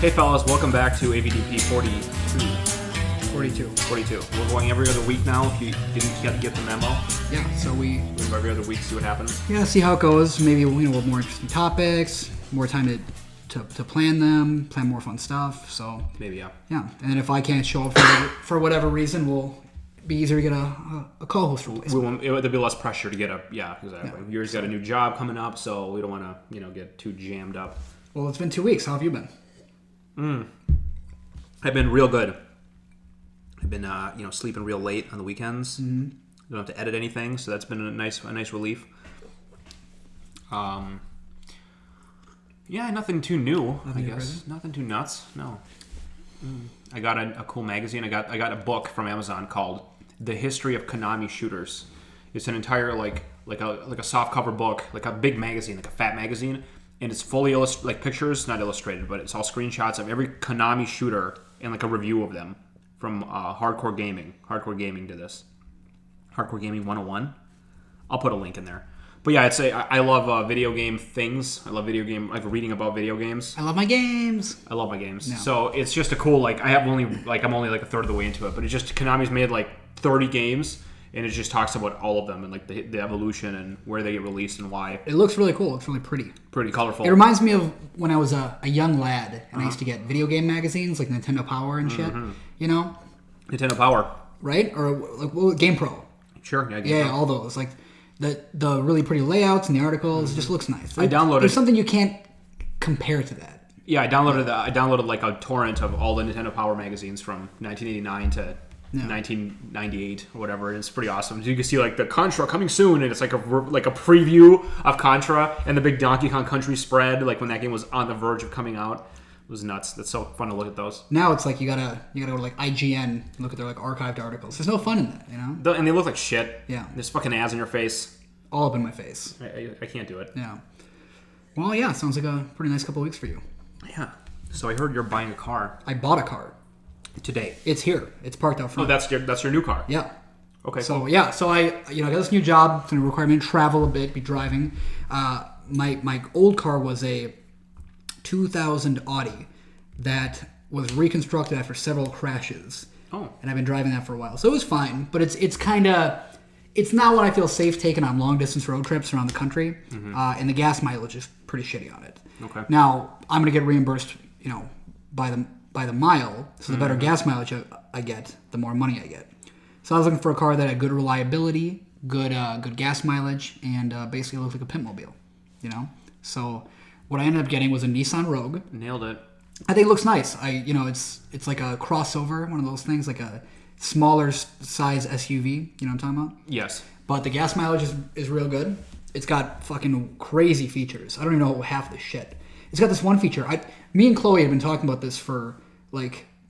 Hey fellas, welcome back to AVDP 42. 42. We're going every other week now, if you didn't get the memo. Yeah, so we go every other week, see what happens. Yeah, see how it goes. Maybe we'll more interesting topics, more time to plan them, plan more fun stuff. So maybe, yeah. Yeah, and then if I can't show up for whatever reason, we'll be easier to get a co-host replacement. There'll be less pressure to get a, yeah, exactly. Yeah. Yours got a new job coming up, so we don't want to, get too jammed up. Well, it's been 2 weeks. How have you been? I've been real good. I've been, sleeping real late on the weekends. Mm-hmm. Don't have to edit anything, so that's been a nice relief. Yeah, nothing too new, I guess. Crazy? Nothing too nuts. No. I got a cool magazine. I got a book from Amazon called "The History of Konami Shooters." It's an entire like a soft cover book, like a big magazine, like a fat magazine. And it's fully pictures, not illustrated, but it's all screenshots of every Konami shooter and like a review of them from Hardcore Gaming. Hardcore Gaming did this. Hardcore Gaming 101. I'll put a link in there. But yeah, I love video game things. I love reading about video games. I love my games. Yeah. So it's just a cool I'm only a third of the way into it, but it's just Konami's made 30 games. And it just talks about all of them and the evolution and where they get released and why. It looks really cool. It's really pretty. Pretty colorful. It reminds me of when I was a young lad and I used to get video game magazines like Nintendo Power and shit. Mm-hmm. Nintendo Power. Right? Or Game Pro. Sure. Yeah, Game Pro. All those. The really pretty layouts and the articles. Mm-hmm. It just looks nice. There's something you can't compare to that. Yeah, I downloaded a torrent of all the Nintendo Power magazines from 1989 to 1998 or whatever, and it's pretty awesome. You can see the Contra coming soon, and it's like a preview of Contra and the big Donkey Kong Country spread, when that game was on the verge of coming out. It was nuts. That's so fun to look at those. Now it's you gotta go to IGN and look at their archived articles. There's no fun in that, And they look like shit. Yeah, there's fucking ads in your face. All up in my face. I can't do it. Yeah. Well, yeah, sounds like a pretty nice couple of weeks for you. Yeah. So I heard you're buying a car. I bought a car. Today. It's here. It's parked out front. Oh, that's your new car? Yeah. Okay, so, cool. Yeah, so I got this new job. It's going to require me to travel a bit, be driving. My old car was a 2000 Audi that was reconstructed after several crashes. Oh. And I've been driving that for a while. So it was fine, but it's kind of... It's not what I feel safe taking on long-distance road trips around the country. Mm-hmm. And the gas mileage is pretty shitty on it. Okay. Now, I'm going to get reimbursed, by the mile, so the better gas mileage I get, the more money I get. So I was looking for a car that had good reliability, good gas mileage, and basically looked like a pimp mobile, So what I ended up getting was a Nissan Rogue. Nailed it. I think it looks nice. It's like a crossover, one of those things, like a smaller size SUV. You know what I'm talking about? Yes. But the gas mileage is real good. It's got fucking crazy features. I don't even know half the shit. It's got this one feature. Me and Chloe had been talking about this for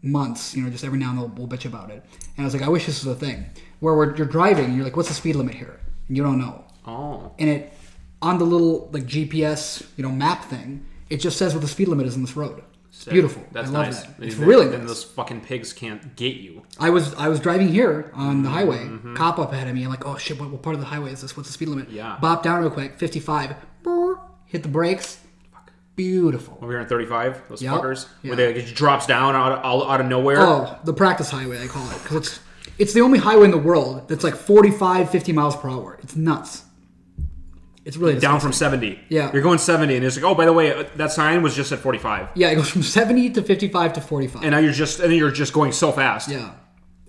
months. Just every now and then we'll bitch about it. And I was like, I wish this was a thing where you're driving and you're like, what's the speed limit here? And you don't know. Oh. And it on the little GPS map thing, it just says what the speed limit is on this road. It's beautiful. That's I love nice. That. It's really nice. And those fucking pigs can't get you. I was driving here on the highway. Mm-hmm. Cop up ahead of me. I'm like, oh shit, what part of the highway is this? What's the speed limit? Yeah. Bop down real quick. 55. Hit the brakes. Beautiful. Over here on 35, those fuckers, yeah. where it just drops down out of nowhere. Oh, the practice highway, I call it, because it's the only highway in the world that's 45, 50 miles per hour. It's nuts. It's really disgusting. Down from 70. Yeah, you're going 70, and it's oh, by the way, that sign was just at 45. Yeah, it goes from 70 to 55 to 45. And now you're just going so fast. Yeah,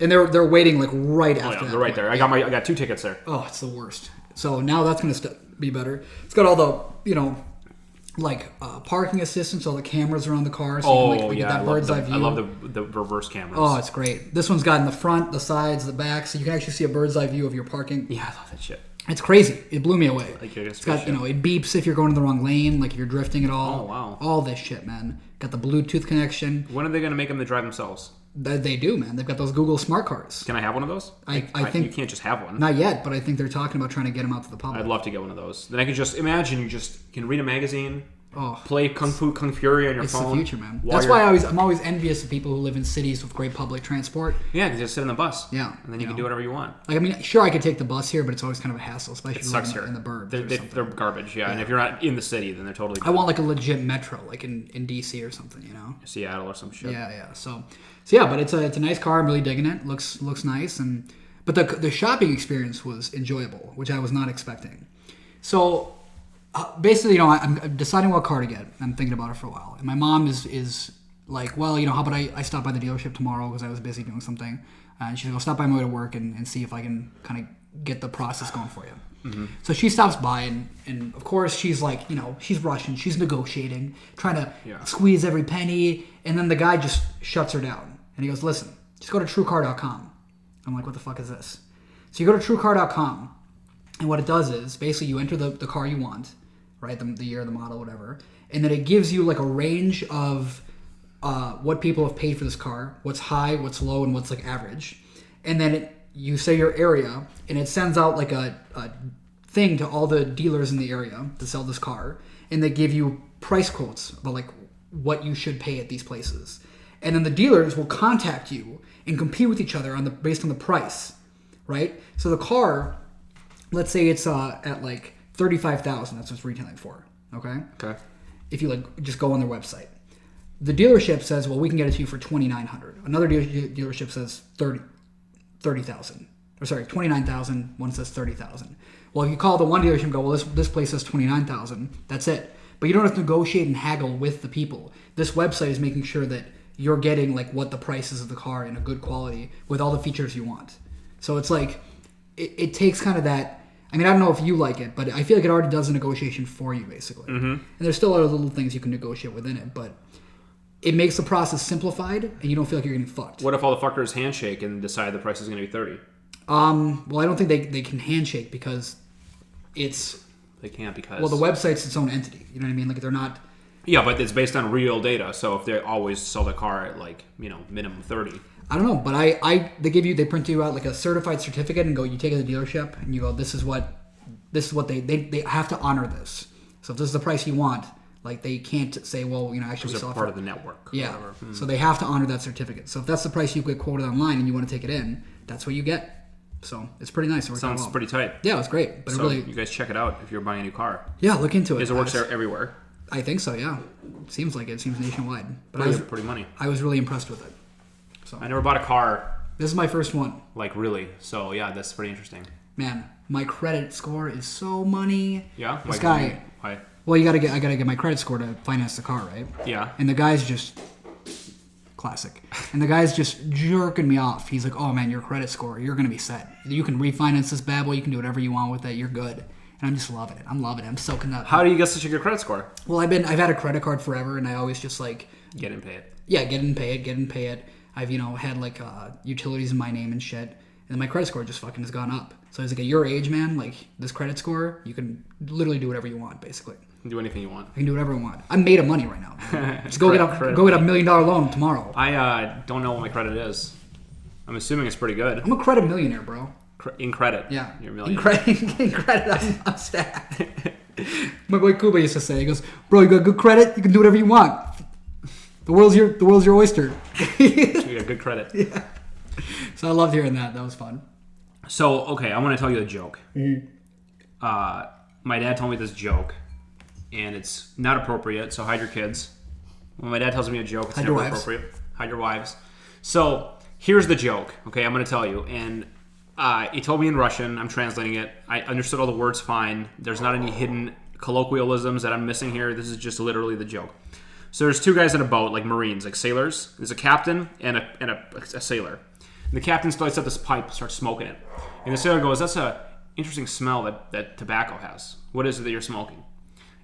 and they're waiting right after. They're right there. I got 2 tickets there. Oh, it's the worst. So now that's gonna be better. It's got all the parking assistance, all the cameras around the car, so you can get that bird's eye view. I love the reverse cameras. Oh, it's great. This one's got in the front, the sides, the back, so you can actually see a bird's eye view of your parking. Yeah, I love that shit. It's crazy. It blew me away. It's got it beeps if you're going in the wrong lane, if you're drifting at all. Oh wow. All this shit, man. Got the Bluetooth connection. When are they going to make them to drive themselves? They do, man. They've got those Google smart cars. Can I have one of those? I think you can't just have one. Not yet, but I think they're talking about trying to get them out to the public. I'd love to get one of those. Then I can just imagine you just can read a magazine, Play Kung Fury on your it's phone. It's the future, man. That's why I'm always envious of people who live in cities with great public transport. Yeah, because you just sit in the bus. Yeah. And then you can do whatever you want. Like, I mean, sure, I could take the bus here, but it's always kind of a hassle, especially in the burbs. They're garbage, yeah. And if you're not in the city, then they're totally. I want like a legit metro, like in DC or something, you know. Seattle or some shit. Yeah. So yeah, but it's a nice car. I'm really digging it. Looks nice, but the shopping experience was enjoyable, which I was not expecting. So. Basically, I'm deciding what car to get. I'm thinking about it for a while. And my mom is like, well, how about I stop by the dealership tomorrow because I was busy doing something. And she's like, I'll stop by my way to work and see if I can kind of get the process going for you. Mm-hmm. So she stops by and of course she's like, she's rushing. She's negotiating, trying to squeeze every penny. And then the guy just shuts her down. And he goes, listen, just go to TrueCar.com. I'm like, what the fuck is this? So you go to TrueCar.com. And what it does is basically you enter the car you want, right? The year, the model, whatever. And then it gives you like a range of what people have paid for this car, what's high, what's low, and what's like average. And then you say your area, and it sends out like a thing to all the dealers in the area to sell this car. And they give you price quotes about like what you should pay at these places. And then the dealers will contact you and compete with each other based on the price, right? So the car, let's say it's at like $35,000. That's what it's retailing for. Okay. If you like, just go on their website. The dealership says, "Well, we can get it to you for $2,900." Another dealership says $30,000. Or sorry, $29,000. One says $30,000. Well, if you call the one dealership and go, "Well, this place says $29,000." That's it. But you don't have to negotiate and haggle with the people. This website is making sure that you're getting like what the price is of the car in a good quality with all the features you want. So it's like it takes kind of that. I mean, I don't know if you like it, but I feel like it already does a negotiation for you, basically. Mm-hmm. And there's still other little things you can negotiate within it, but it makes the process simplified, and you don't feel like you're getting fucked. What if all the fuckers handshake and decide the price is going to be 30? Well, I don't think they can handshake because it's... They can't because... Well, the website's its own entity. You know what I mean? Like, they're not... Yeah, but it's based on real data, so if they always sell the car at, like, minimum 30... I don't know, but they print you out like a certified certificate and go, you take it to the dealership and you go, this is what they have to honor this. So if this is the price you want, like they can't say, well, actually we saw part of the network. Yeah. So they have to honor that certificate. So if that's the price you get quoted online and you want to take it in, that's what you get. So it's pretty nice. It sounds pretty tight. Yeah, it was great. But so you guys check it out if you're buying a new car. Yeah, look into it. Because it works everywhere. I think so, yeah. Seems like it. Seems nationwide. But pretty money. I was really impressed with it. So I never bought a car. This is my first one. Like, really. So, yeah, that's pretty interesting. Man, my credit score is so money. Yeah? This guy... Why? Well, I gotta get my credit score to finance the car, right? Yeah. And the guy's just... Classic. And the guy's just jerking me off. He's like, oh, man, your credit score, you're going to be set. You can refinance this bad boy. You can do whatever you want with it. You're good. And I'm just loving it. I'm loving it. I'm soaking up. How do you get such a good credit score? Well, I've had a credit card forever, and I always just like... Get and pay it. Yeah, get and pay it. I've, had like utilities in my name and shit. And my credit score just fucking has gone up. So it's like, at your age, man, like this credit score, you can literally do whatever you want, basically. Do anything you want. I can do whatever I want. I'm made of money right now. Just go get a $1 million loan tomorrow. I don't know what my credit is. I'm assuming it's pretty good. I'm a credit millionaire, bro. In credit. Yeah. You're a millionaire. In credit, I'm stacked. My boy Kuba used to say, he goes, bro, you got good credit, you can do whatever you want. The world's your oyster. You got good credit. Yeah. So I loved hearing that. That was fun. So, okay, I want to tell you a joke. Mm-hmm. My dad told me this joke, and it's not appropriate, so hide your kids. When my dad tells me a joke, it's never appropriate. Hide your wives. So, here's the joke, okay? I'm going to tell you. And he told me in Russian. I'm translating it. I understood all the words fine. There's not any hidden colloquialisms that I'm missing here. This is just literally the joke. So there's two guys in a boat, like Marines, like sailors. There's a captain and a sailor. And the captain lights up this pipe, starts smoking it. And the sailor goes, that's a interesting smell that tobacco has. What is it that you're smoking?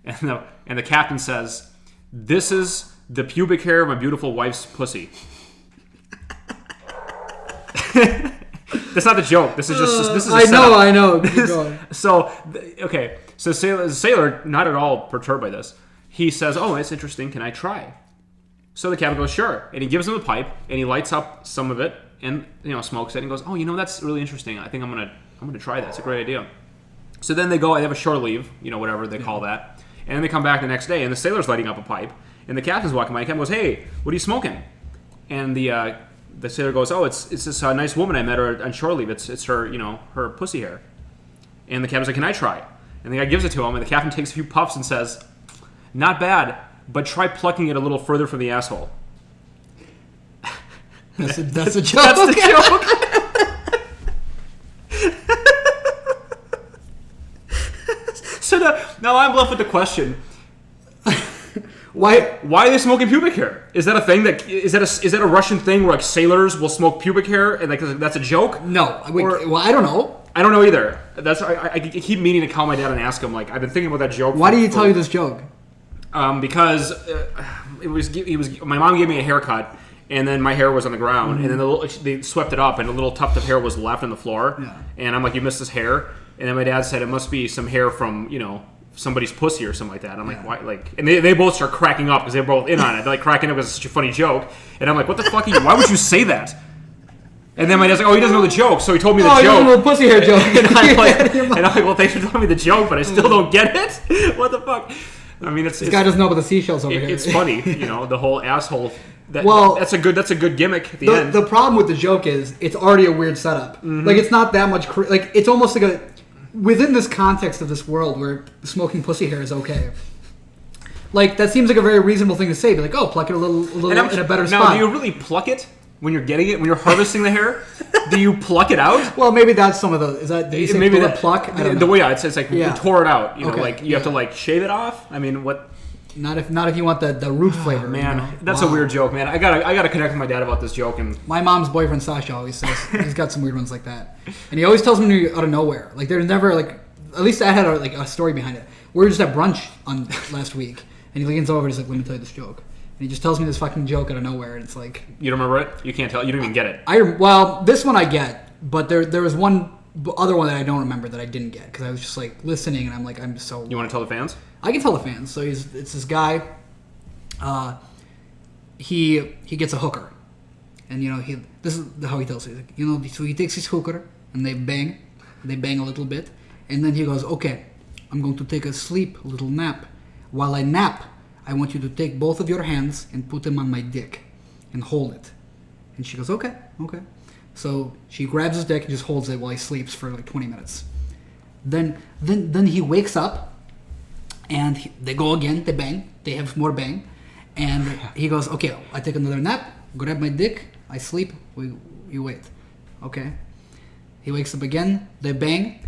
And the captain says, this is the pubic hair of my beautiful wife's pussy. That's not the joke. This is just. I know. Keep going. So the sailor, not at all perturbed by this. He says, oh, it's interesting. Can I try? So the captain goes, sure. And he gives him a pipe, and he lights up some of it, and smokes it, and goes, oh, that's really interesting. I think I'm gonna try that. It's a great idea. So then they go. They have a shore leave, whatever they call that. And then they come back the next day, and the sailor's lighting up a pipe, and the captain's walking by. The captain goes, "Hey, what are you smoking?" And the sailor goes, "Oh, it's this nice woman I met her on shore leave. It's her, her pussy hair." And the captain's like, "Can I try?" And the guy gives it to him, and the captain takes a few puffs and says, "Not bad, but try plucking it a little further from the asshole." That's a joke. That's the joke. So now I'm left with the question: Why are they smoking pubic hair? Is that a thing? Is that a Russian thing where like sailors will smoke pubic hair and like that's a joke? No, well I don't know. I don't know either. That's I keep meaning to call my dad and ask him. Like I've been thinking about that joke. Why did he tell you this joke? Because my mom gave me a haircut, and then my hair was on the ground, and then they swept it up, and a little tuft of hair was left on the floor. Yeah. And I'm like, "You missed this hair," and then my dad said it must be some hair from somebody's pussy or something like that. I'm like, why? Like, and they both start cracking up because they're both in on it. They're like cracking up because it's such a funny joke, and I'm like, "What the fuck? Why would you say that?" And then my dad's like, "Oh, he doesn't know the joke," so he told me the joke. Oh, he doesn't know the pussy hair joke. And I'm like, "Well, thanks for telling me the joke, but I still don't get it. What the fuck?" I mean, this guy doesn't know about the seashells over here. It's funny, the whole asshole. That's a good gimmick at the end. The problem with the joke is it's already a weird setup. Mm-hmm. Like it's not that much. Like it's almost like within this context of this world where smoking pussy hair is okay. Like that seems like a very reasonable thing to say. Be like, "Oh, pluck it a little in a better spot." Now, do you really pluck it when you're getting it? When you're harvesting the hair, do you pluck it out? Well, maybe that's some of the. Is that maybe the pluck? I don't know. The way it's like we tore it out. You have to like shave it off. I mean, what? Not if you want the root flavor. Man, that's a weird joke, man. I gotta connect with my dad about this joke. And my mom's boyfriend Sasha always says he's got some weird ones like that, and he always tells me out of nowhere. Like there's never like. At least I had a story behind it. We were just at brunch on last week, and he leans over and he's like, "Let me tell you this joke." And he just tells me this fucking joke out of nowhere, and it's like... You don't remember it? You can't tell? You don't even get it? Well, this one I get, but there was one other one that I don't remember that I didn't get, because I was just like listening, and I'm like, I'm so... You want to tell the fans? I can tell the fans. So it's this guy, he gets a hooker, and this is how he tells it. So he takes his hooker, and they bang a little bit, and then he goes, "Okay, I'm going to take a little nap. While I nap, I want you to take both of your hands and put them on my dick and hold it." And she goes, okay. So she grabs his dick and just holds it while he sleeps for like 20 minutes. Then he wakes up, and they go again. They bang. They have more bang. And he goes, "Okay, I take another nap, grab my dick, I sleep, you wait." Okay. He wakes up again. They bang.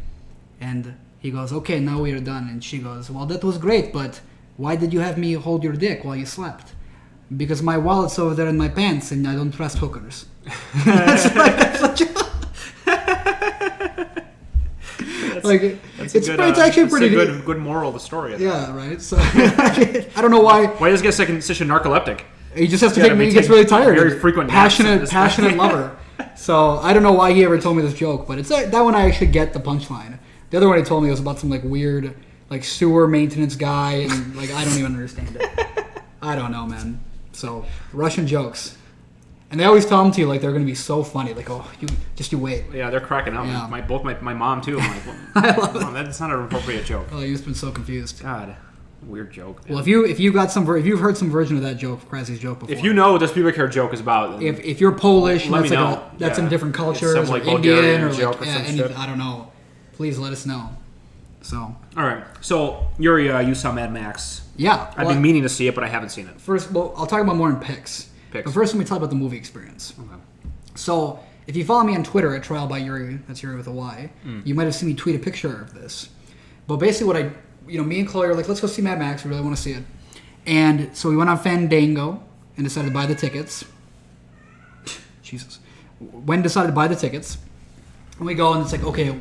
And he goes, "Okay, now we are done." And she goes, "Well, that was great, but why did you have me hold your dick while you slept?" "Because my wallet's over there in my pants, and I don't trust hookers." That's a joke. It's actually pretty good moral of the story. Yeah, right. So I don't know why. Why does he get such a narcoleptic? He just has to take. He gets really tired. Very frequent. Passionate lover. So I don't know why he ever told me this joke, but it's that one I actually get the punchline. The other one he told me was about some like weird like sewer maintenance guy, and like I don't even understand it. I don't know, man. So Russian jokes, and they always tell them to you like they're going to be so funny. Like, "Oh, you wait." Yeah, they're cracking up. Yeah. My mom too. I'm like, I love it. Mom, that's not an appropriate joke. Oh, you've been so confused. God, weird joke. Man. Well, if you've heard some version of that joke, Krassy's joke before. If you know what this pubic hair joke is about, if you're Polish, let me know. That's in different cultures, some, like, or Indian, or joke like or some shit. I don't know. Please let us know. So, all right. So Yuri, you saw Mad Max. Yeah, I've been meaning to see it, but I haven't seen it. First, I'll talk about more in picks. But first, let me talk about the movie experience. Okay. So, if you follow me on Twitter at Trial by Yuri, that's Yuri with a Y, you might have seen me tweet a picture of this. But basically, me and Chloe are like, "Let's go see Mad Max. We really want to see it." And so we went on Fandango and decided to buy the tickets. Jesus. Decided to buy the tickets. And we go, and it's like, "Okay,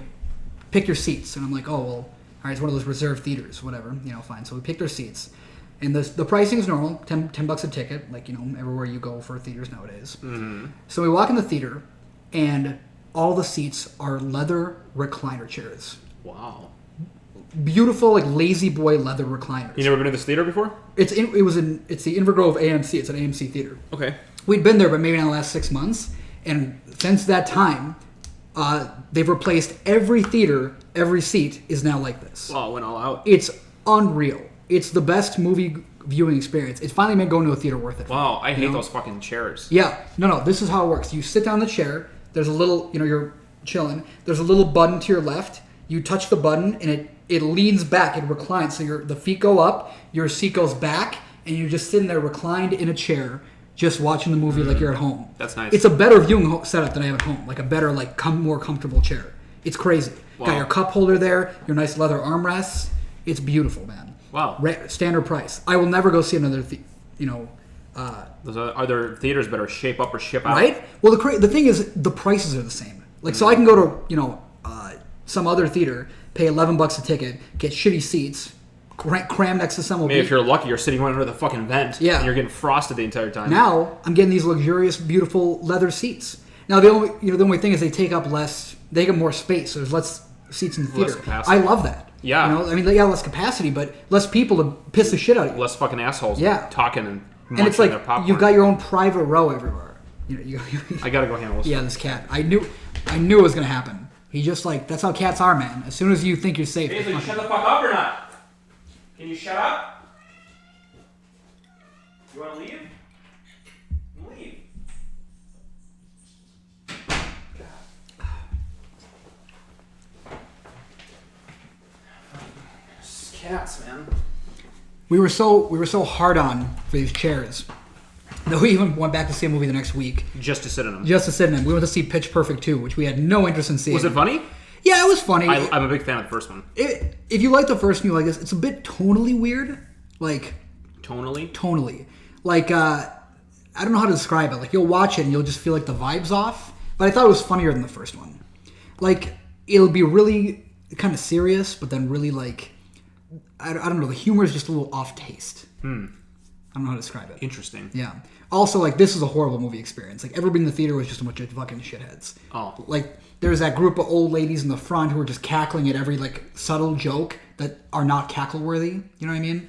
pick your seats." And I'm like, "Oh, well, all right, it's one of those reserved theaters, whatever, fine." So we picked our seats. And the pricing is normal, $10 a ticket, like, everywhere you go for theaters nowadays. Mm-hmm. So we walk in the theater, and all the seats are leather recliner chairs. Wow. Beautiful, like, lazy boy leather recliners. You never been to this theater before? It's the Invergrove AMC. It's an AMC theater. Okay. We'd been there, but maybe in the last 6 months. And since that time, they've replaced every theater, every seat is now like this. Wow, it went all out. It's unreal. It's the best movie viewing experience. It's finally made going to a theater worth it. Wow, I hate those fucking chairs. Yeah. No. This is how it works. You sit down in the chair. There's a little, you're chilling. There's a little button to your left. You touch the button, and it leans back. It reclines. So the feet go up, your seat goes back, and you're just sitting there reclined in a chair, just watching the movie like you're at home. That's nice. It's a better viewing setup than I have at home. Like a better, more comfortable chair. It's crazy. Wow. Got your cup holder there, your nice leather armrests. It's beautiful, man. Wow. Standard price. I will never go see another, Are there theaters better shape up or ship out? Right? Well, the thing is, the prices are the same. Like, so I can go to, some other theater, pay $11 a ticket, get shitty seats, cram next to some. Maybe if you're lucky, you're sitting right under the fucking vent. Yeah. And you're getting frosted the entire time. Now I'm getting these luxurious, beautiful leather seats. Now the only thing is they take up more space. So there's less seats in the theater. Less capacity. I love that. Yeah. They got less capacity, but less people to piss the shit out of you. Less fucking assholes. Yeah. Talking and And it's like their popcorn. you've got your own private row everywhere. I gotta go handle this. Yeah, this cat. I knew it was gonna happen. He just that's how cats are, man. As soon as you think you're safe. Hey, you shut the fuck up or not? Can you shut up? You wanna leave? Leave. Cats, man. We were so hard on for these chairs that we even went back to see a movie the next week. Just to sit in them. We went to see Pitch Perfect 2, which we had no interest in seeing. Was it funny? Yeah, it was funny. I'm a big fan of the first one. If you like the first one, you like this. It's a bit tonally weird. Tonally. I don't know how to describe it. Like, you'll watch it and you'll just feel like the vibe's off. But I thought it was funnier than the first one. Like, it'll be really kind of serious, but then really I don't know. The humor is just a little off taste. I don't know how to describe it. Interesting. Yeah. Also, this is a horrible movie experience. Everybody in the theater was just a bunch of fucking shitheads. Oh. There's that group of old ladies in the front who are just cackling at every, subtle joke that are not cackle-worthy. You know what I mean?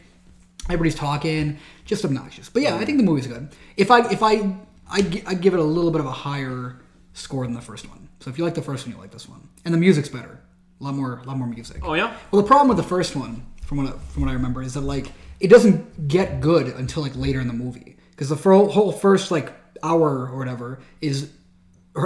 Everybody's talking. Just obnoxious. But yeah, I think the movie's good. I'd give it a little bit of a higher score than the first one. So if you like the first one, you like this one. And the music's better. A lot more music. Oh, yeah? Well, the problem with the first one, from what I remember, is that it doesn't get good until later in the movie, because the whole first hour or whatever is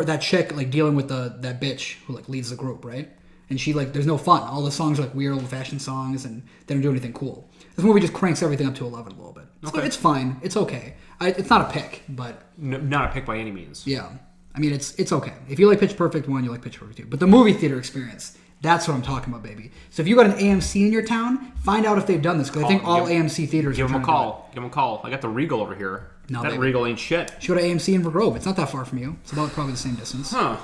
that chick dealing with that bitch who leads the group, right? And she there's no fun. All the songs are weird old fashioned songs, and they don't do anything cool. This movie just cranks everything up to 11 a little bit. So it's fine. It's okay. It's not a pick, but not a pick by any means. Yeah, I mean it's okay. If you like Pitch Perfect 1, you like Pitch Perfect 2. But the movie theater experience. That's what I'm talking about, baby. So if you got an AMC in your town, find out if they've done this, because I think all AMC theaters give are them a trying to do call. Give them a call. I got the Regal over here. No, that baby. Regal ain't shit. Should go to AMC in Grove. It's not that far from you. It's about probably the same distance. Huh.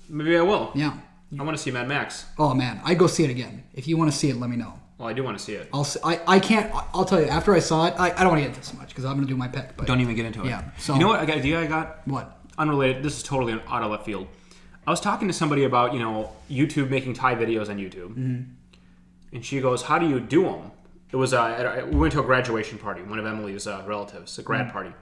Maybe I will. Yeah. I want to see Mad Max. Oh man, I'd go see it again. If you want to see it, let me know. Well, I do want to see it. I can't. I'll tell you. After I saw it, I don't want to get into this much because I'm going to do my pick. But Don't even get into it. Yeah. So you know what? I got an idea. I got what? Unrelated. This is totally out of left field. I was talking to somebody about YouTube making Thai videos on YouTube, and she goes, "How do you do them?" It was we went to a graduation party, one of Emily's relatives, a grad party,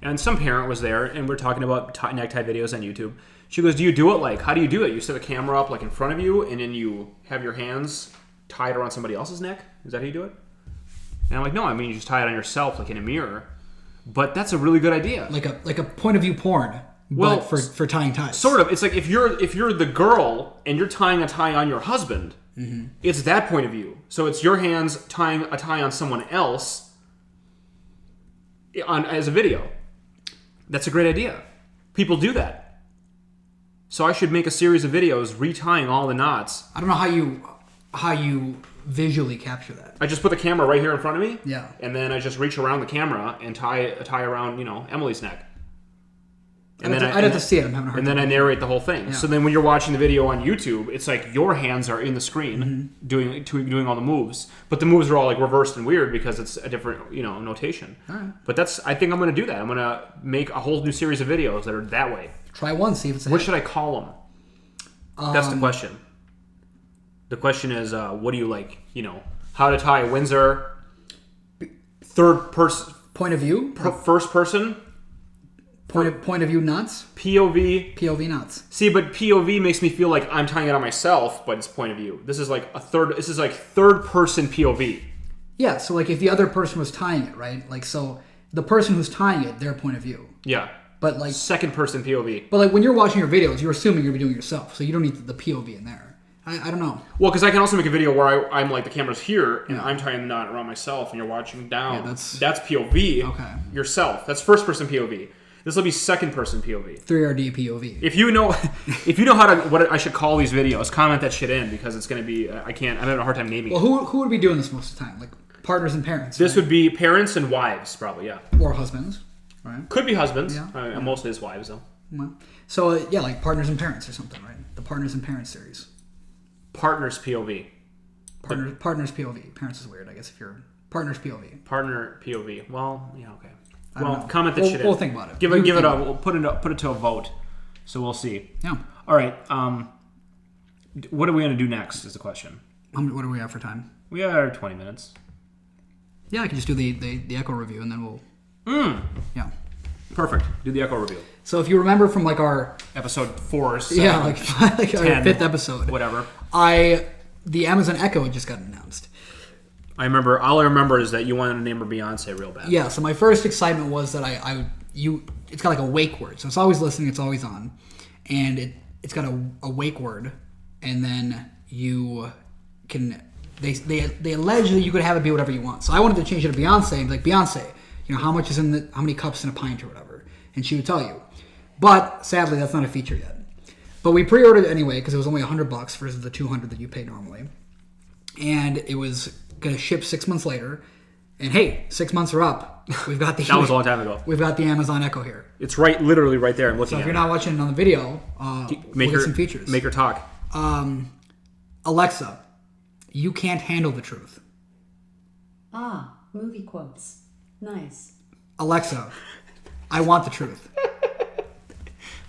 and some parent was there, and we're talking about necktie videos on YouTube. She goes, "Do you do it how do you do it? You set the camera up in front of you, and then you have your hands tied around somebody else's neck? Is that how you do it?" And I'm like, "No, I mean you just tie it on yourself, in a mirror." But that's a really good idea. Like a point of view porn. Well, but for tying ties. Sort of. It's like if you're the girl and you're tying a tie on your husband, it's that point of view. So it's your hands tying a tie on someone else as a video. That's a great idea. People do that. So I should make a series of videos retying all the knots. I don't know how you visually capture that. I just put the camera right here in front of me. Yeah. And then I just reach around the camera and tie a tie around, Emily's neck. And I'd have to see it. I'm having a hard time. And then I narrate the whole thing. Yeah. So then when you're watching the video on YouTube, it's your hands are in the screen doing all the moves. But the moves are all reversed and weird because it's a different, notation. All right. But I think I'm going to do that. I'm going to make a whole new series of videos that are that way. Try one, see if it's a What hit. should I call them? That's the question. The question is, what do you like? How to tie a Windsor, third person, point of view, first person. Point of view nuts? POV nuts. See, but POV makes me feel like I'm tying it on myself, but it's point of view. This is third person POV. Yeah, so like if the other person was tying it, right? Like so the person who's tying it, their point of view. Yeah. But like second person POV. But like when you're watching your videos, you're assuming you're doing it yourself, so you don't need the POV in there. I don't know. Well, because I can also make a video where I'm like the camera's here and I'm tying the knot around myself and you're watching down. Yeah, that's POV. Okay. Yourself. That's first person POV. This will be second person POV. 3RD POV. If you know what I should call these videos, comment that shit in because it's going to be I'm having a hard time naming. Well, who would be doing this most of the time? Like partners and parents. This would be parents and wives, probably. Yeah. Or husbands, right? Could be husbands. Yeah. Most of his wives though. Well, so yeah, like partners and parents or something, right? The partners and parents series. Partners POV. Partners POV. Parents is weird, I guess. If you're partners POV. Partner POV. Well, yeah, okay. Well, comment that shit in. We'll think about it. We'll put it to a vote. So we'll see. Yeah. All right. What are we going to do next? Is the question. What do we have for time? We are 20 minutes. Yeah, I can just do the Echo review and then we'll. Yeah. Perfect. Do the Echo review. So if you remember from like our episode 4, 7, yeah, like 10, our 5th episode, whatever. The Amazon Echo had just got announced. All I remember is that you wanted to name her Beyonce real bad. Yeah. So my first excitement was that it's got like a wake word, so it's always listening, it's always on, and it's got a wake word, and then you can they allege that you could have it be whatever you want. So I wanted to change it to Beyonce and be like, Beyonce, how much is how many cups in a pint or whatever, and she would tell you. But sadly, that's not a feature yet. But we pre-ordered it anyway because it was only $100 versus the $200 that you pay normally, and it was gonna ship 6 months later. And hey, 6 months are up. We've got the that was a long time ago. We've got the Amazon Echo here. It's literally right there. I'm looking So at it. if you're not watching it on the video, we'll get some features. Make her talk. Alexa, you can't handle the truth. Ah, movie quotes. Nice. Alexa, I want the truth.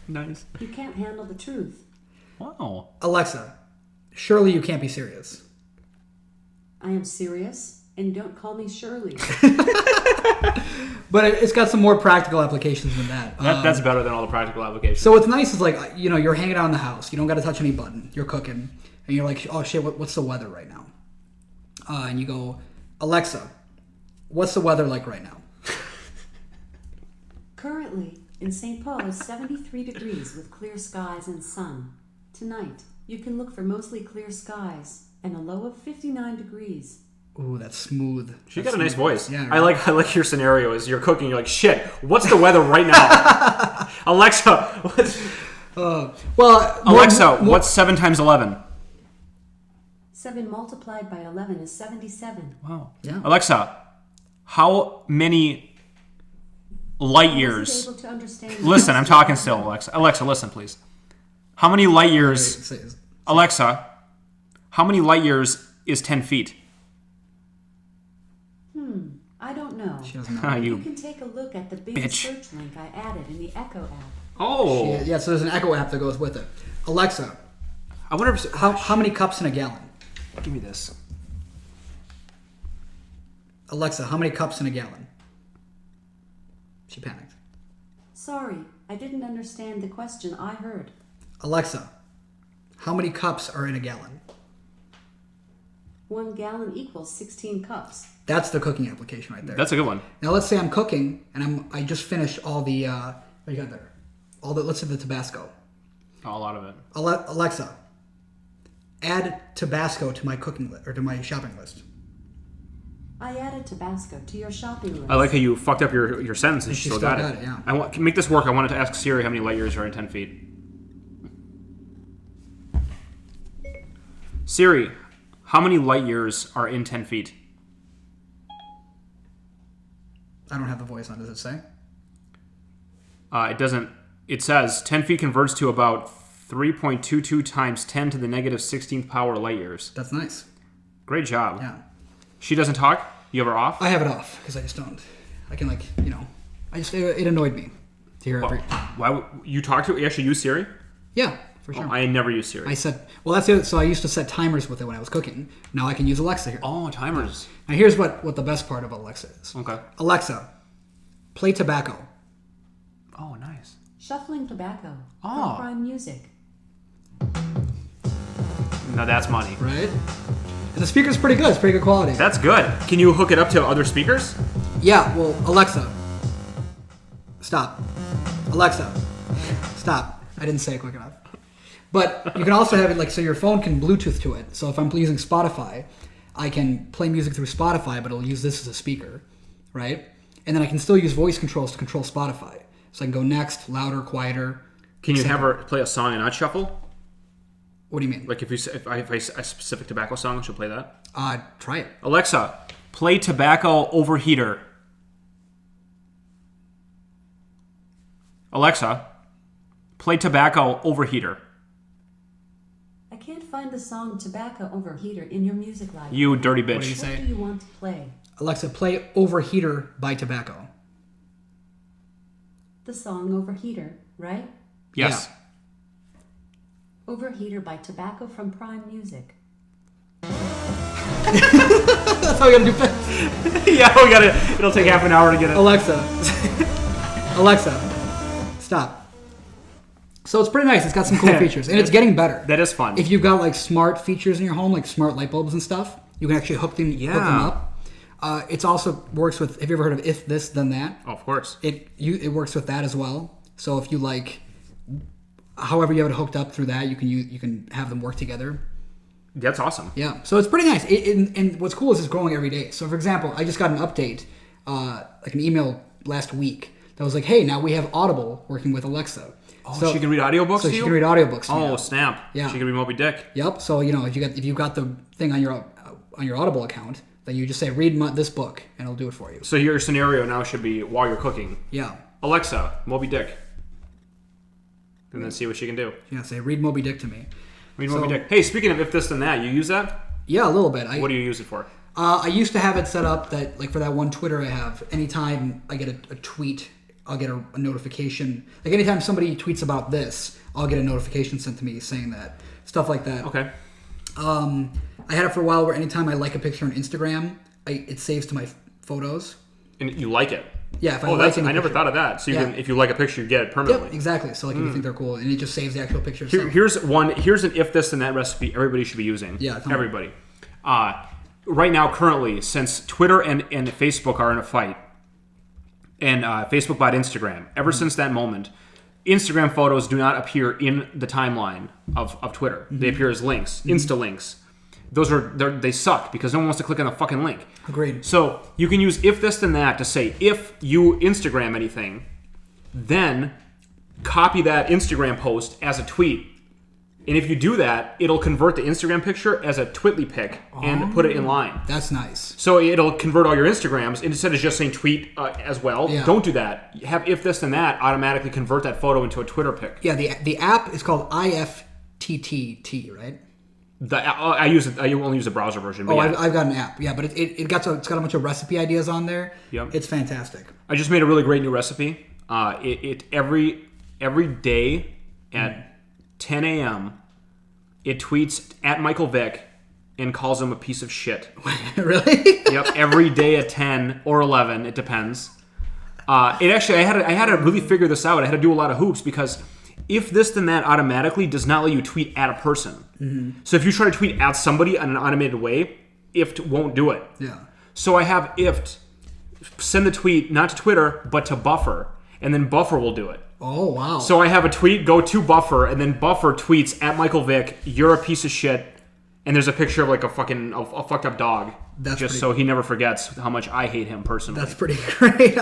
Nice. You can't handle the truth. Wow. Alexa, surely you can't be serious. I am serious, and don't call me Shirley. But it's got some more practical applications than that. That's better than all the practical applications. So what's nice is like, you're hanging out in the house. You don't got to touch any button. You're cooking. And you're like, oh shit, what's the weather right now? And you go, Alexa, what's the weather like right now? Currently, in St. Paul is 73 degrees with clear skies and sun. Tonight, you can look for mostly clear skies and a low of 59 degrees. Ooh, that's smooth. She got a nice voice. Yeah, right? I like your scenario is you're cooking, you're like, shit, what's the weather right now? Alexa, what's 7 times 11? 7 multiplied by 11 is 77. Wow. Yeah. Alexa, how many light I wasn't years? able to understand. Listen, I'm talking still, Alexa. Alexa, listen, please. How many light years? Alexa, how many light years is 10 feet? I don't know. She doesn't know. You can take a look at the big bitch. search link I added in the Echo app. Oh. Yeah, so there's an Echo app that goes with it. Alexa, I wonder if... how many cups in a gallon? Give me this. Alexa, how many cups in a gallon? She panicked. Sorry, I didn't understand the question I heard. Alexa, how many cups are in a gallon? 1 gallon equals 16 cups. That's the cooking application right there. That's a good one. Now let's say I'm cooking and I just finished all the what do you got there? Let's say the Tabasco. Oh, a lot of it. Alexa, add Tabasco to my cooking list or to my shopping list. I added Tabasco to your shopping list. I like how you fucked up your sentence and she still got it. Yeah. Make this work. I wanted to ask Siri how many light years are in 10 feet. Siri, how many light years are in 10 feet? I don't have the voice on. Does it say? It doesn't. It says 10 feet converts to about 3.22 times 10 to the negative 16th power light years. That's nice. Great job. Yeah. She doesn't talk? You have her off? I have it off because I just don't. I can it annoyed me to hear every. Why would you talk to? You actually use Siri? Yeah, for sure. I never use Siri. I said, well, that's it. So I used to set timers with it when I was cooking. Now I can use Alexa here. Oh, timers. Now here's what the best part of Alexa is. Okay. Alexa, play tobacco. Oh, nice. Shuffling tobacco. Oh. Prime music. Now that's money. Right? And the speaker's pretty good. It's pretty good quality. That's good. Can you hook it up to other speakers? Yeah, well, Alexa, stop. Alexa, stop. I didn't say it quick enough. But you can also have it like, so your phone can Bluetooth to it. So if I'm using Spotify, I can play music through Spotify, but it'll use this as a speaker, right? And then I can still use voice controls to control Spotify. So I can go next, louder, quieter. Can you have her play a song and not shuffle? What do you mean? Like if a specific tobacco song, she'll play that? Try it. Alexa, play Tobacco Overheater. Alexa, play Tobacco Overheater. I can't find the song Tobacco Overheater in your music library. You dirty What do you bitch. say? What do you want to play? Alexa, play Overheater by Tobacco. The song Overheater, right? Yes. Overheater by Tobacco from Prime Music. That's how we gotta do it. Yeah, we got it. It'll take half an hour to get it. Alexa. Alexa, stop. So it's pretty nice. It's got some cool features, and it's getting better. That is fun. If you've got like smart features in your home, like smart light bulbs and stuff, you can actually hook them up. It also works with. Have you ever heard of If This Then That? Oh, of course. It works with that as well. So if you like, however you have it hooked up through that, you can have them work together. That's awesome. Yeah, so it's pretty nice. And what's cool is it's growing every day. So for example, I just got an update, like an email last week that was like, hey, now we have Audible working with Alexa. Oh, so she can read audiobooks So to she you? can read audiobooks to you. Oh, snap. Yeah. She can read Moby Dick. Yep. So if you've got the thing on your Audible account, then you just say read this book and it'll do it for you. So your scenario now should be while you're cooking. Yeah. Alexa, Moby Dick. And then see what she can do. Yeah. Say read Moby Dick to me. Read Moby Dick. Hey, speaking of If This Then That, you use that? Yeah, a little bit. What do you use it for? I used to have it set up that like for that one Twitter I have, anytime I get a tweet, I'll get a notification. Like anytime somebody tweets about this, I'll get a notification sent to me saying that. Stuff like that. Okay. I had it for a while where anytime I like a picture on Instagram, it saves to my photos. And you like it? Yeah, if I Oh, like any I never picture. thought of that. So you Yeah. can, if you like a picture, you get it permanently. Yep, exactly. So like if you think they're cool, and it just saves the actual picture. Here's an If This Then That recipe everybody should be using. Yeah, tell me. Everybody. Right now, currently, since Twitter and Facebook are in a fight, and Facebook bought Instagram, ever since that moment, Instagram photos do not appear in the timeline of Twitter. They appear as links, Insta links. They suck because no one wants to click on the fucking link. Agreed. So you can use If This Then That to say if you Instagram anything, then copy that Instagram post as a tweet. And if you do that, it'll convert the Instagram picture as a Twitly pic and put it in line. That's nice. So it'll convert all your Instagrams instead of just saying tweet as well. Yeah. Don't do that. Have If This Then That automatically convert that photo into a Twitter pic. Yeah, the app is called IFTTT, right? I use it. I only use the browser version. But yeah. I've got an app. Yeah, but it's got a bunch of recipe ideas on there. Yep. It's fantastic. I just made a really great new recipe. Every day at 10 a.m. it tweets at Michael Vick and calls him a piece of shit. Really? Yep. Every day at 10 or 11, it depends. I had to really figure this out. I had to do a lot of hoops because If This Then That automatically does not let you tweet at a person. Mm-hmm. So if you try to tweet at somebody in an automated way, IFT won't do it. Yeah. So I have IFT send the tweet not to Twitter but to Buffer, and then Buffer will do it. Oh, wow. So I have a tweet go to Buffer, and then Buffer tweets at Michael Vick, "You're a piece of shit," and there's a picture of like a fucked up dog. That's just pretty so he never forgets how much I hate him personally. That's pretty great.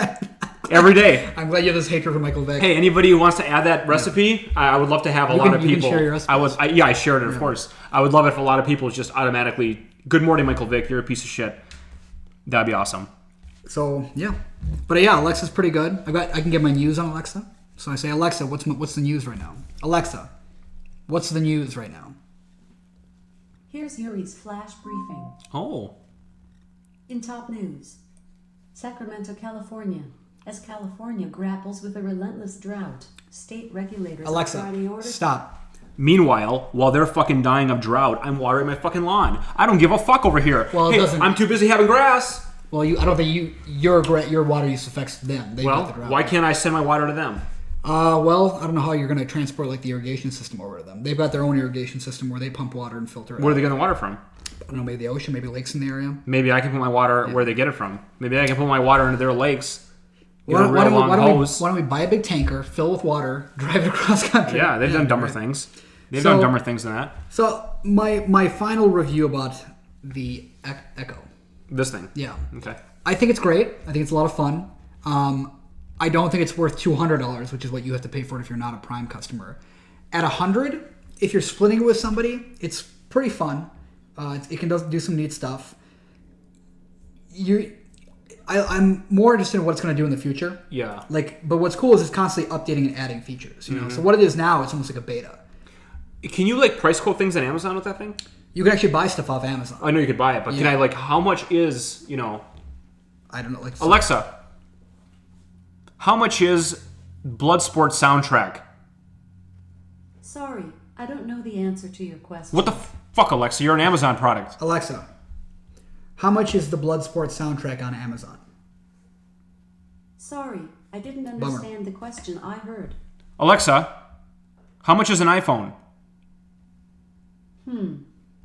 Every day. I'm glad you have this hatred for Michael Vick. Hey, anybody who wants to add that recipe, I would love to have a lot of you people. can share your recipes. I shared it, of course. I would love it if a lot of people just automatically, "Good morning, Michael Vick. You're a piece of shit." That'd be awesome. So yeah, but yeah, Alexa's pretty good. I can get my news on Alexa. So I say, Alexa, what's the news right now? Alexa, what's the news right now? Here's Yuri's flash briefing. Oh. In top news, Sacramento, California. As California grapples with a relentless drought, state regulators are Alexa, Friday ordered. stop. Meanwhile, while they're fucking dying of drought, I'm watering my fucking lawn. I don't give a fuck over here. Well, it hey, doesn't- I'm too busy having grass. Well, I don't think your water use affects them. They Well, got the drought. why can't I send my water to them? Well, I don't know how you're going to transport like the irrigation system over to them. They've got their own irrigation system where they pump water and filter it. Where are out. they getting the water from? don't know, maybe the ocean, maybe lakes in the area. Maybe I can put my water where they get it from. Maybe I can put my water into their lakes. Why don't we buy a big tanker, fill with water, drive it across country? Yeah, they've done dumber things. They've done dumber things than that. So my final review about the Echo. This thing. Yeah. Okay. I think it's great. I think it's a lot of fun. I don't think it's worth $200, which is what you have to pay for it if you're not a Prime customer. At $100, if you're splitting it with somebody, it's pretty fun. It can do some neat stuff. I'm more interested in what it's going to do in the future. Yeah. But what's cool is it's constantly updating and adding features. You know, so what it is now, it's almost like a beta. Can you price quote things on Amazon with that thing? You can actually buy stuff off Amazon. I know you could buy it, but can I how much is I don't know. Alexa, how much is Bloodsport Soundtrack? Sorry, I don't know the answer to your question. What the fuck, Alexa? You're an Amazon product. Alexa, how much is the Bloodsport Soundtrack on Amazon? Sorry, I didn't understand the question I heard. Alexa, how much is an iPhone?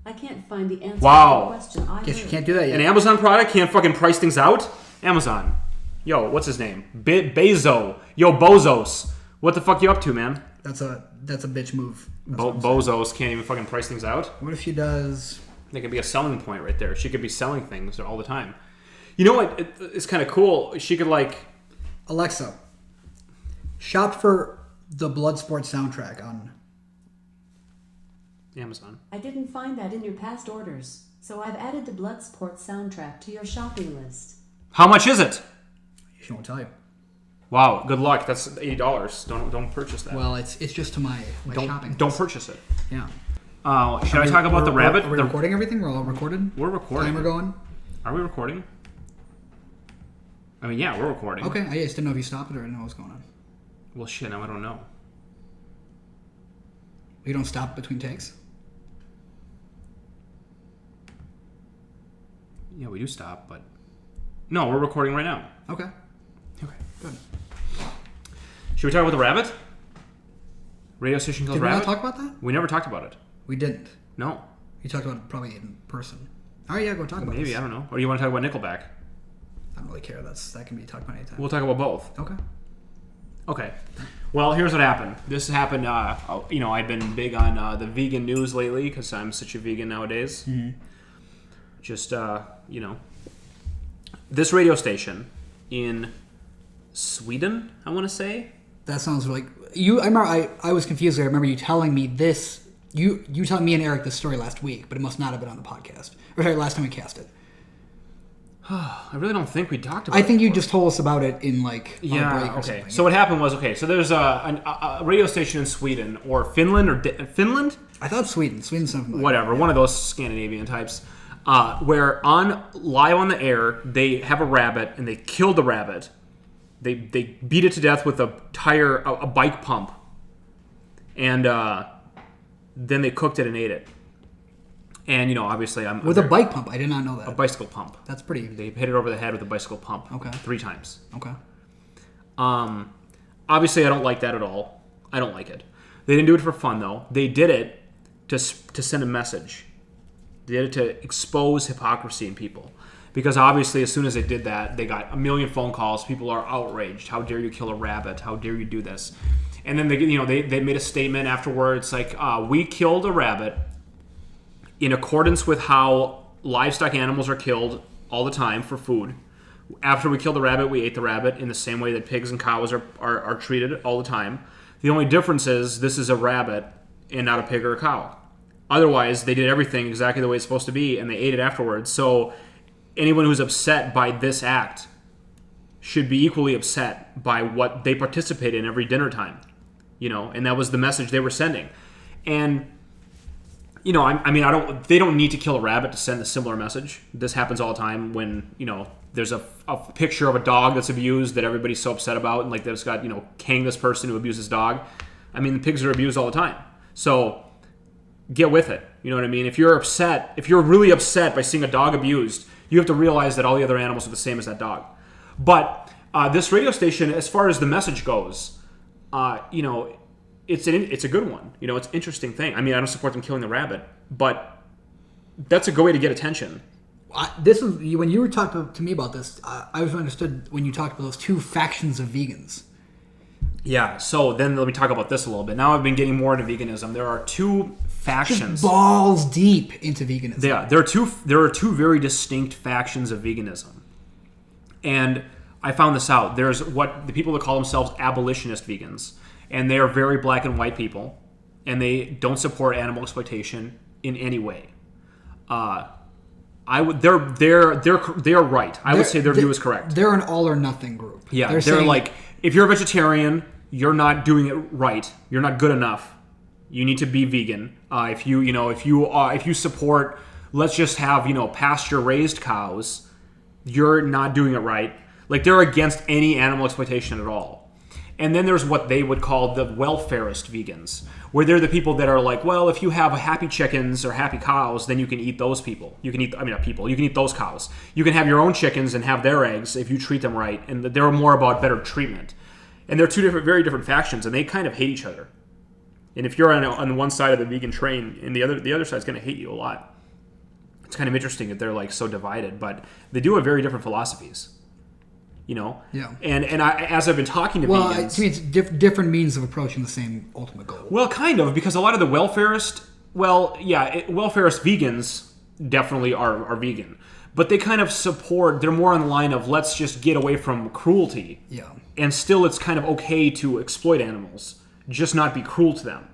I can't find the answer to Wow. the question I Guess heard. you can't do that yet. An Amazon product can't fucking price things out? Amazon. Yo, what's his name? Bezos. Yo, Bozos. What the fuck you up to, man? That's a bitch move. Bozos can't even fucking price things out? What if she does? That could be a selling point right there. She could be selling things all the time. You know what? It's kind of cool. She could Alexa, shop for the Bloodsport Soundtrack on Amazon. I didn't find that in your past orders, so I've added the Bloodsport soundtrack to your shopping list. How much is it? She won't tell you. Wow, good luck. That's $80. Don't purchase that. Well, it's just to my shopping list. Don't purchase it. Yeah. Should I talk about the rabbit? Are we recording everything? We're all recorded? We're recording. Timer going? Are we recording? I mean, yeah, we're recording. Okay, I just didn't know if you stopped it or I didn't know what was going on. Well, shit, now I don't know. You don't stop between takes? Yeah, we do stop, but... No, we're recording right now. Okay. Okay, good. Should we talk about the rabbit? Radio station called Did we Rabbit? not talk about that? We never talked about it. We didn't. No. You talked about it probably in person. All right, yeah, go talk about it. Maybe, I don't know. Or do you want to talk about Nickelback? I don't really care. That can be talked about anytime. We'll talk about both. Okay. Okay. Well, here's what happened. This happened, I've been big on the vegan news lately because I'm such a vegan nowadays. Mm-hmm. Just, this radio station in Sweden, I want to say. That sounds like you. I remember I was confused. I remember you telling me this. You telling me and Eric this story last week, but it must not have been on the podcast. Or sorry, last time we cast it. I really don't think we talked about it. I think you just told us about it in our break or okay. something. So what happened was, so there's a radio station in Sweden or Finland or Finland? I thought Sweden. Sweden's something like whatever, one of those Scandinavian types, where live on the air, they have a rabbit and they kill the rabbit. They beat it to death with a bike pump, and then they cooked it and ate it. And obviously I'm with a bike pump. I did not know that. A bicycle pump. That's pretty. They hit it over the head with a bicycle pump. Okay. 3 times. Okay. Obviously I don't like that at all. I don't like it. They didn't do it for fun though. They did it to send a message. They did it to expose hypocrisy in people. Because obviously, as soon as they did that, they got a million phone calls. People are outraged. How dare you kill a rabbit? How dare you do this? And then they made a statement afterwards, like, we killed a rabbit in accordance with how livestock animals are killed all the time for food. After we killed the rabbit, we ate the rabbit in the same way that pigs and cows are treated all the time. The only difference is this is a rabbit and not a pig or a cow. Otherwise, they did everything exactly the way it's supposed to be, and they ate it afterwards. So anyone who's upset by this act should be equally upset by what they participate in every dinner time, and that was the message they were sending. And, they don't need to kill a rabbit to send a similar message. This happens all the time when, there's a picture of a dog that's abused that everybody's so upset about, and they've got, hang this person who abuses dog. I mean, the pigs are abused all the time. So get with it. You know what I mean? If you're really upset by seeing a dog abused, you have to realize that all the other animals are the same as that dog. But this radio station, as far as the message goes, it's a good one. It's an interesting thing. I mean, I don't support them killing the rabbit, but that's a good way to get attention. This is when you were talking to me about this. I was understood when you talked about those two factions of vegans. Yeah. So then let me talk about this a little bit. Now I've been getting more into veganism. There are two factions. Just balls deep into veganism. Yeah. There are two very distinct factions of veganism, and I found this out. There's what the people that call themselves abolitionist vegans, and they are very black and white people, and they don't support animal exploitation in any way. They're right. I would say their view is correct. They're an all or nothing group. Yeah, they're saying, like, if you're a vegetarian, you're not doing it right. You're not good enough. You need to be vegan. If you support, let's just have pasture raised cows, you're not doing it right. Like, they're against any animal exploitation at all. And then there's what they would call the welfarist vegans, where they're the people that are like, well, if you have happy chickens or happy cows, then you can eat those people. You can eat, you can eat those cows. You can have your own chickens and have their eggs if you treat them right. And they're more about better treatment. And they're two very different factions, and they kind of hate each other. And if you're on one side of the vegan train, and the other side's going to hate you a lot. It's kind of interesting that they're like so divided, but they do have very different philosophies. Yeah. And as I've been talking to vegans... to me, it's different means of approaching the same ultimate goal. Well, kind of, because a lot of the welfarist vegans definitely are vegan. But they kind of support... They're more on the line of, let's just get away from cruelty. Yeah. And still it's kind of okay to exploit animals, just not be cruel to them.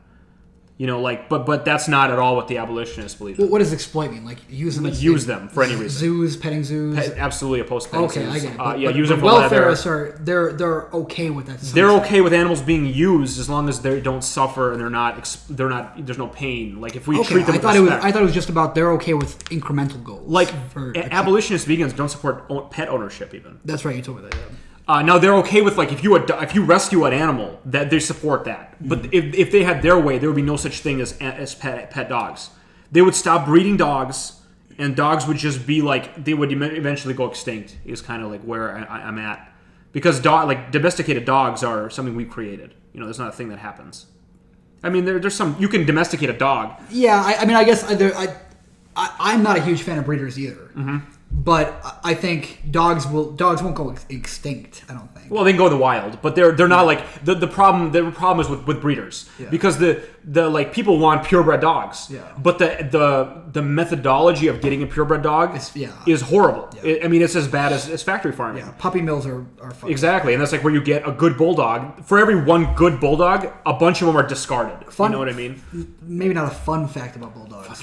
But that's not at all what the abolitionists believe in. What does exploit mean? Like use them for any reason. Zoos, petting zoos. Absolutely opposed to petting zoos. Okay, I get it. Use them for welfarists they're okay with that. They're okay with animals being used as long as they don't suffer and they're not. There's no pain. Like if we treat them with respect. I thought it was just about they're okay with incremental goals. Like abolitionist vegans don't support pet ownership even. That's right. You told me that. Yeah. Now they're okay with, like, if you rescue an animal, that they support that. But if they had their way, there would be no such thing as pet dogs. They would stop breeding dogs, and dogs would just be like, they would eventually go extinct. Is kind of like where I'm at, because domesticated dogs are something we created. There's not a thing that happens. I mean, there's some, you can domesticate a dog. Yeah, I guess I'm not a huge fan of breeders either. Mm-hmm. But I think dogs won't go extinct. I don't think. Well, they can go in the wild, but they're not like the problem. The problem is with breeders, because the people want purebred dogs. Yeah. But the methodology of getting a purebred dog is horrible. Yeah. It's as bad as factory farming. Yeah. Puppy mills are fun. Exactly, and that's like where you get a good bulldog. For every one good bulldog, a bunch of them are discarded. You know what I mean? Maybe not a fun fact about bulldogs,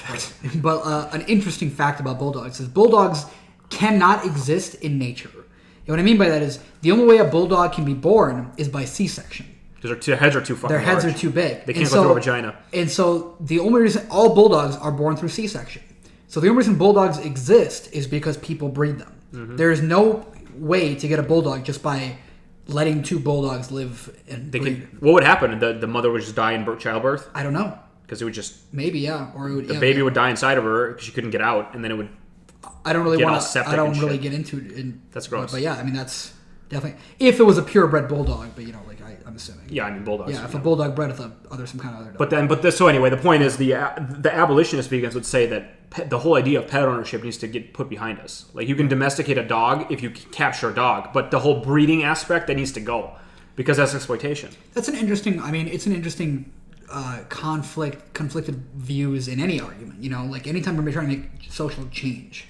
but an interesting fact about bulldogs is bulldogs cannot exist in nature. And what I mean by that is the only way a bulldog can be born is by C-section. Because their heads are too fucking large. Their heads are too big. They can't go through a vagina. And so the only reason all bulldogs are born through C-section. So the only reason bulldogs exist is because people breed them. Mm-hmm. There is no way to get a bulldog just by letting two bulldogs live and breed. What would happen? The mother would just die in childbirth? I don't know. Because it would just... Maybe, yeah. Or the baby would die inside of her because she couldn't get out, and then it would... I don't really want to. I don't really get into it. That's gross. But yeah, I mean that's definitely if it was a purebred bulldog. But I'm assuming. Yeah, I mean bulldogs. Yeah, if a bulldog bred with some kind of other dog. So anyway, the point is the abolitionist vegans would say that the whole idea of pet ownership needs to get put behind us. Like you can domesticate a dog if you capture a dog, but the whole breeding aspect that needs to go because that's exploitation. That's an interesting. I mean, it's an interesting. Conflicted views in any argument. Like anytime we're trying to make social change.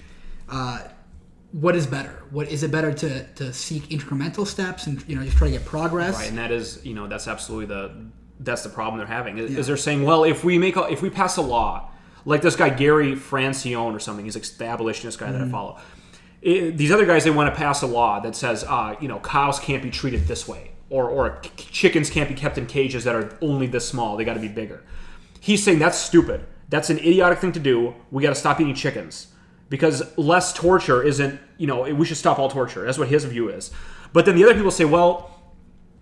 What is better? What is it better to seek incremental steps and just try to get progress? Right, and that is that's absolutely that's the problem they're having. Is they're saying, well, if we pass a law like this guy Gary Francione or something, he's like the abolitionist guy that I follow. These other guys, they want to pass a law that says cows can't be treated this way, or chickens can't be kept in cages that are only this small. They got to be bigger. He's saying that's stupid. That's an idiotic thing to do. We got to stop eating chickens. Because less torture isn't, we should stop all torture. That's what his view is. But then the other people say, well,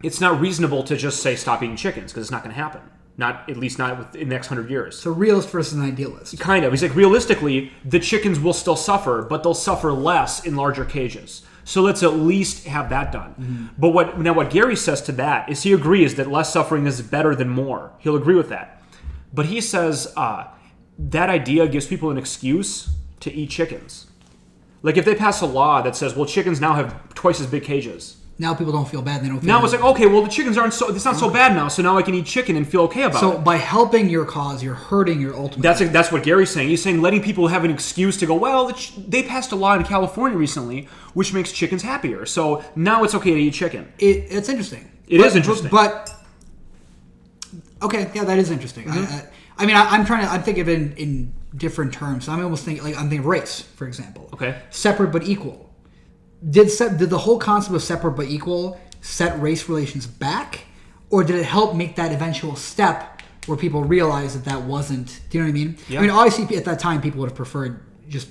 it's not reasonable to just say stop eating chickens because it's not going to happen. At least not in the next 100 years. So realist versus an idealist. Kind of. He's like, realistically, the chickens will still suffer, but they'll suffer less in larger cages. So let's at least have that done. Mm-hmm. But what Gary says to that is he agrees that less suffering is better than more. He'll agree with that. But he says... that idea gives people an excuse to eat chickens. Like if they pass a law that says, well, chickens now have twice as big cages. Now people don't feel bad. They don't feel Now it's like, okay, well, the chickens it's not so bad now, so now I can eat chicken and feel okay about it. So by helping your cause, you're hurting your ultimate That's what Gary's saying. He's saying letting people have an excuse to go, well, they passed a law in California recently which makes chickens happier. So now it's okay to eat chicken. It's interesting. It is interesting. But okay, yeah, that is interesting. Mm-hmm. I'm thinking of it in different terms. So I'm almost thinking, like, I'm thinking race, for example. Okay. Separate but equal. Did the whole concept of separate but equal set race relations back, or did it help make that eventual step where people realized that wasn't? Do you know what I mean? Yeah. I mean, obviously at that time people would have preferred just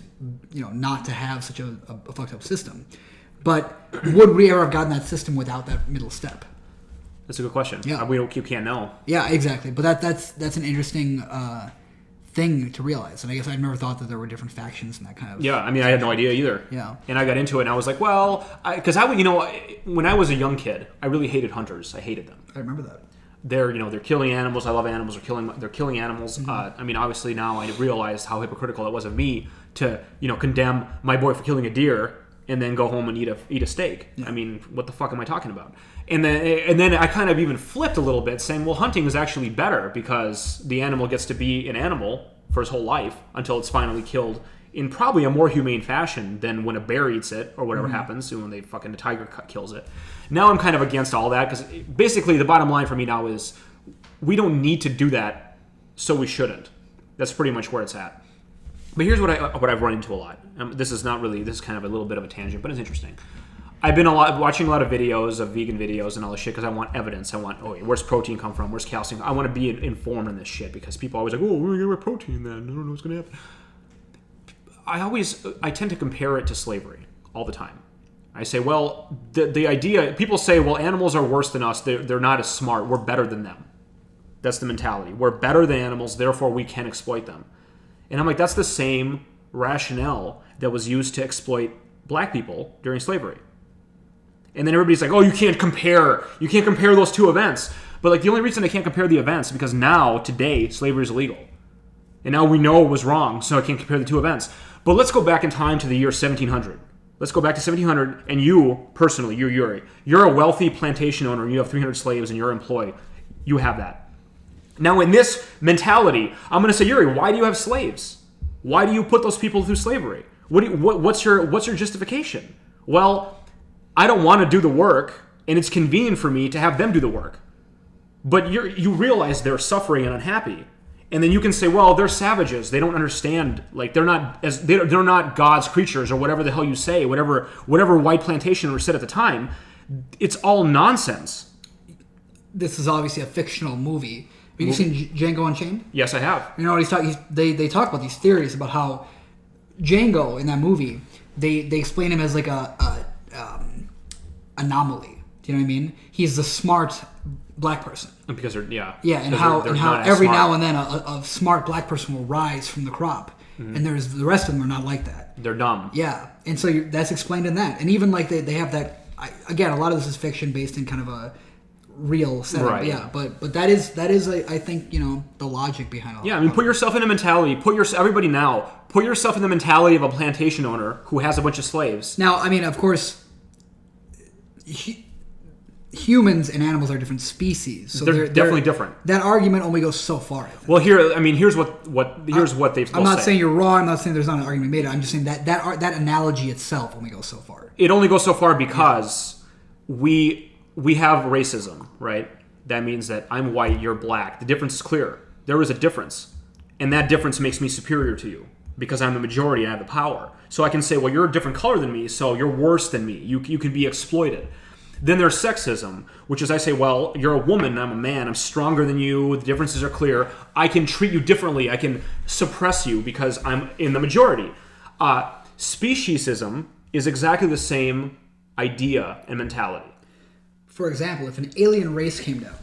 not to have such a fucked up system. But would we ever have gotten that system without that middle step? That's a good question. Yeah. You can't know. Yeah, exactly. But that's an interesting thing to realize. And I guess I'd never thought that there were different factions and that kind of... Yeah, I mean, I had no idea either. Yeah. And I got into it, and I was like, well... Because when I was a young kid, I really hated hunters. I hated them. I remember that. They're killing animals. I love animals. They're killing animals. Mm-hmm. I mean, obviously now I realized how hypocritical it was of me to condemn my boy for killing a deer and then go home and eat a steak. Yeah. I mean, what the fuck am I talking about? And then I kind of even flipped a little bit, saying, well, hunting is actually better because the animal gets to be an animal for his whole life until it's finally killed in probably a more humane fashion than when a bear eats it or whatever happens when the tiger kills it. Now I'm kind of against all that because basically the bottom line for me now is we don't need to do that, so we shouldn't. That's pretty much where it's at. But here's what I've run into a lot. This is kind of a little bit of a tangent, but it's interesting. I've been watching a lot of videos of vegan videos and all this shit because I want evidence. I want, where's protein come from? Where's calcium? I want to be informed on this shit because people always like, we're going to get protein then. I don't know what's going to happen. I tend to compare it to slavery all the time. I say, well, the idea, people say, well, animals are worse than us. They're not as smart. We're better than them. That's the mentality. We're better than animals, therefore we can exploit them. And I'm like, that's the same rationale that was used to exploit black people during slavery. And then everybody's like, oh, you can't compare those two events. But like the only reason I can't compare the events is because today, slavery is illegal. And now we know it was wrong, so I can't compare the two events. But let's go back in time to the year 1700. Let's go back to 1700, and you, personally, Yuri, you're a wealthy plantation owner, and you have 300 slaves, and you're employed. You have that. Now, in this mentality, I'm going to say, Yuri, why do you have slaves? Why do you put those people through slavery? What's your justification? Well, I don't want to do the work, and it's convenient for me to have them do the work. But you realize they're suffering and unhappy, and then you can say, well, they're savages. They don't understand. Like they're not God's creatures or whatever the hell you say. Whatever white plantation owners said at the time, it's all nonsense. This is obviously a fictional movie. Have you seen Django Unchained? Yes, I have. You know what he's talking? They talk about these theories about how Django in that movie they explain him as like a anomaly. Do you know what I mean? He's the smart black person. Because and how every now and then a smart black person will rise from the crop, and there's the rest of them are not like that. They're dumb. Yeah, and so that's explained in that, and even like they have that. Again, a lot of this is fiction based in kind of a real setup. Right. Yeah, but that is I think the logic behind all. Yeah, I mean, put yourself in a mentality. Put yourself in the mentality of a plantation owner who has a bunch of slaves. Now, I mean, of course, humans and animals are different species, so they're definitely different. That argument only goes so far. I think. Well, here's what they've. I'm not saying you're wrong. I'm not saying there's not an argument made. I'm just saying that analogy itself only goes so far. It only goes so far because we have racism, right? That means that I'm white, you're black. The difference is clear. There is a difference, and that difference makes me superior to you because I'm the majority and I have the power. So I can say, well, you're a different color than me, so you're worse than me. You can be exploited. Then there's sexism, which is I say, well, you're a woman, I'm a man, I'm stronger than you, the differences are clear. I can treat you differently, I can suppress you because I'm in the majority. Speciesism is exactly the same idea and mentality. For example, if an alien race came down,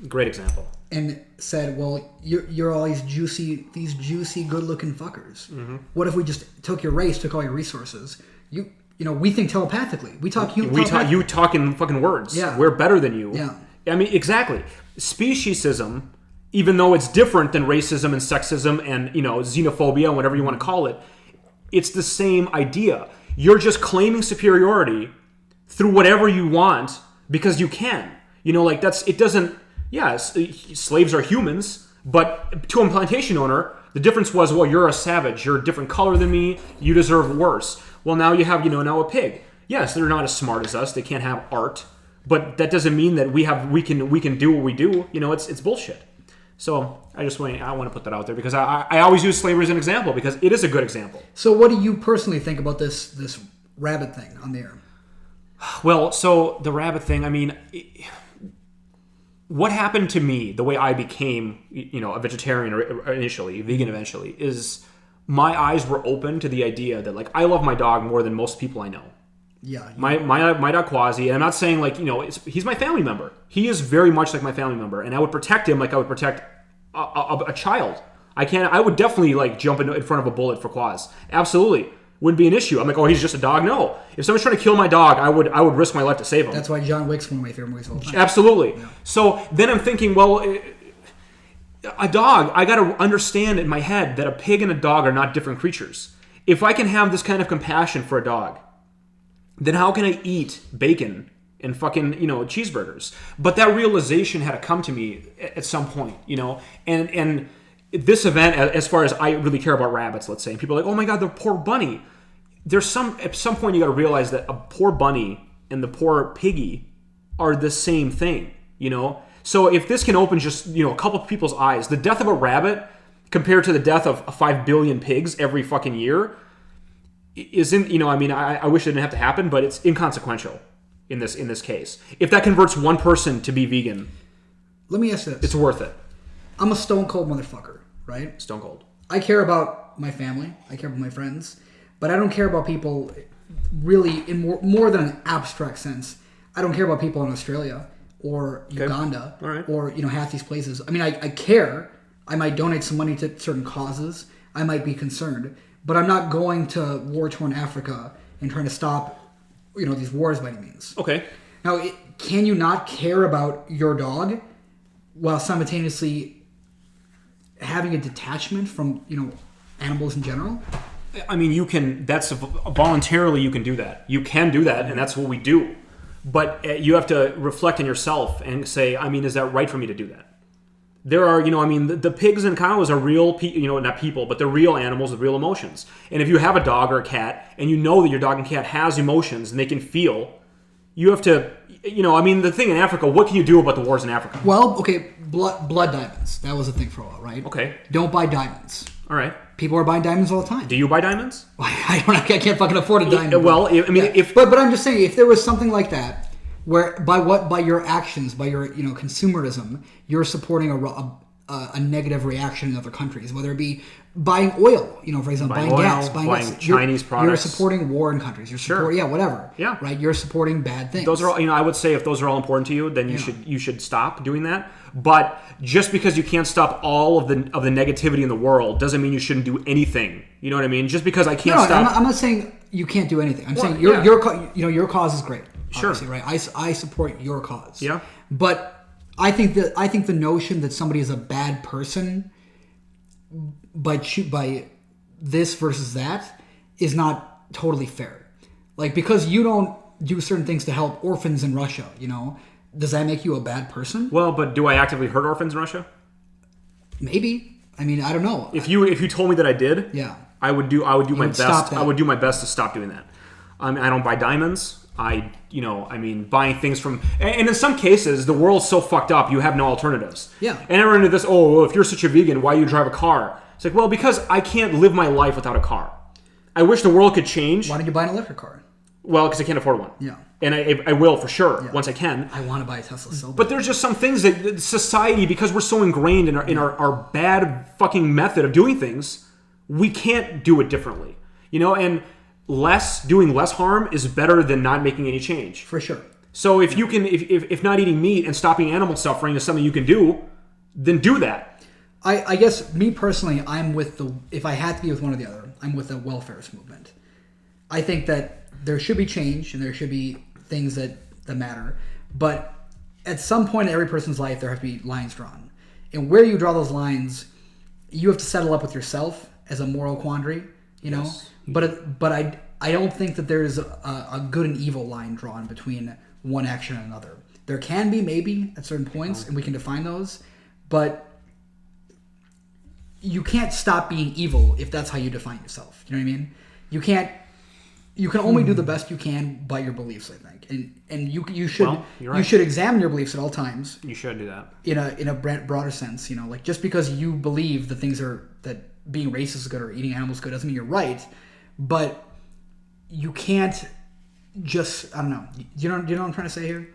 great example, and said, well, you're all these juicy, good-looking fuckers. Mm-hmm. What if we just took your race, took all your resources? We think telepathically. We talk. You talk in fucking words. Yeah. We're better than you. Yeah. I mean, exactly. Speciesism even though it's different than racism and sexism and, xenophobia and whatever you want to call it, it's the same idea. You're just claiming superiority through whatever you want because you can. It doesn't, slaves are humans, but to a plantation owner, the difference was, well, you're a savage, you're a different color than me, you deserve worse. Well, now you have, now a pig. Yes, they're not as smart as us, they can't have art, but that doesn't mean that we can do what we do. It's bullshit. So I want to put that out there because I always use slavery as an example because it is a good example. So what do you personally think about this rabbit thing on the air? Well, so the rabbit thing, what happened to me, the way I became, a vegetarian initially, vegan eventually, is my eyes were open to the idea that, I love my dog more than most people I know. Yeah. My dog Quasi, and I'm not saying he's my family member. He is very much like my family member, and I would protect him like I would protect a child. I would definitely jump in front of a bullet for Quaz. Absolutely. Wouldn't be an issue. I'm like, oh, he's just a dog? No. If someone's trying to kill my dog, I would risk my life to save him. That's why John Wick's one of my favorite movies of all time. Absolutely. Yeah. So then I'm thinking, well, a dog, I got to understand in my head that a pig and a dog are not different creatures. If I can have this kind of compassion for a dog, then how can I eat bacon and fucking, cheeseburgers? But that realization had to come to me at some point, and this event, as far as I really care about rabbits, let's say, and people are like, oh my God, the poor bunny. At some point you got to realize that a poor bunny and the poor piggy are the same thing, So if this can open just, a couple of people's eyes, the death of a rabbit compared to the death of 5 billion pigs every fucking year isn't, I wish it didn't have to happen, but it's inconsequential in this case. If that converts one person to be vegan, let me ask this. It's worth it. I'm a stone cold motherfucker, right? Stone cold. I care about my family. I care about my friends. But I don't care about people really in more than an abstract sense. I don't care about people in Australia or Uganda or, half these places. I care. I might donate some money to certain causes. I might be concerned. But I'm not going to war-torn Africa and trying to stop, these wars by any means. Okay. Now, can you not care about your dog while simultaneously having a detachment from, animals in general? You can, voluntarily you can do that. You can do that, and that's what we do. But you have to reflect on yourself and say, is that right for me to do that? There are, the pigs and cows are real, not people, but they're real animals with real emotions. And if you have a dog or a cat, and you know that your dog and cat has emotions and they can feel, you have to, the thing in Africa, what can you do about the wars in Africa? Well, okay, blood diamonds. That was a thing for a while, right? Okay. Don't buy diamonds. All right. People are buying diamonds all the time. Do you buy diamonds? I can't fucking afford a diamond. But I'm just saying, if there was something like that, where by your actions, by your consumerism, you're supporting a negative reaction in other countries, whether it be buying oil, for example, buying gas, buying Chinese products. You're supporting war in countries. You're supporting, whatever. Yeah. Right. You're supporting bad things. Those are all, I would say if those are all important to you, then you should stop doing that. But just because you can't stop all of the negativity in the world doesn't mean you shouldn't do anything. You know what I mean? Just because I can't stop. I'm not saying you can't do anything. I'm saying your cause is great. Sure. Right. I support your cause. Yeah. But I think the notion that somebody is a bad person by this versus that is not totally fair. Because you don't do certain things to help orphans in Russia, does that make you a bad person? Well, but do I actively hurt orphans in Russia? Maybe. I don't know. If you told me that I did, yeah, I would do my best. I would do my best to stop doing that. I don't buy diamonds. Buying things from... And in some cases, the world's so fucked up, you have no alternatives. Yeah. And I run into this, if you're such a vegan, why do you drive a car? It's like, well, because I can't live my life without a car. I wish the world could change. Why don't you buy an electric car? Well, because I can't afford one. Yeah. And I will, for sure, once I can. I want to buy a Tesla so bad. But there's just some things that society, because we're so ingrained in our bad fucking method of doing things, we can't do it differently. And... doing less harm is better than not making any change. For sure. So if you can, if not eating meat and stopping animal suffering is something you can do, then do that. I guess me personally, if I had to be with one or the other, I'm with the welfarist movement. I think that there should be change and there should be things that matter, but at some point in every person's life there have to be lines drawn. And where you draw those lines, you have to settle up with yourself as a moral quandary, you know? Yes. But I don't think that there's a good and evil line drawn between one action and another. There can be, maybe, at certain points, and we can define those, but you can't stop being evil if that's how you define yourself. You know what I mean? You can only do the best you can by your beliefs, I think. And you should you're right. you should examine your beliefs at all times. You should do that. In a broader sense, you know, like just because you believe the things that being racist is good or eating animals is good doesn't mean you're right. But you can't just, I don't know. Do you know what I'm trying to say here?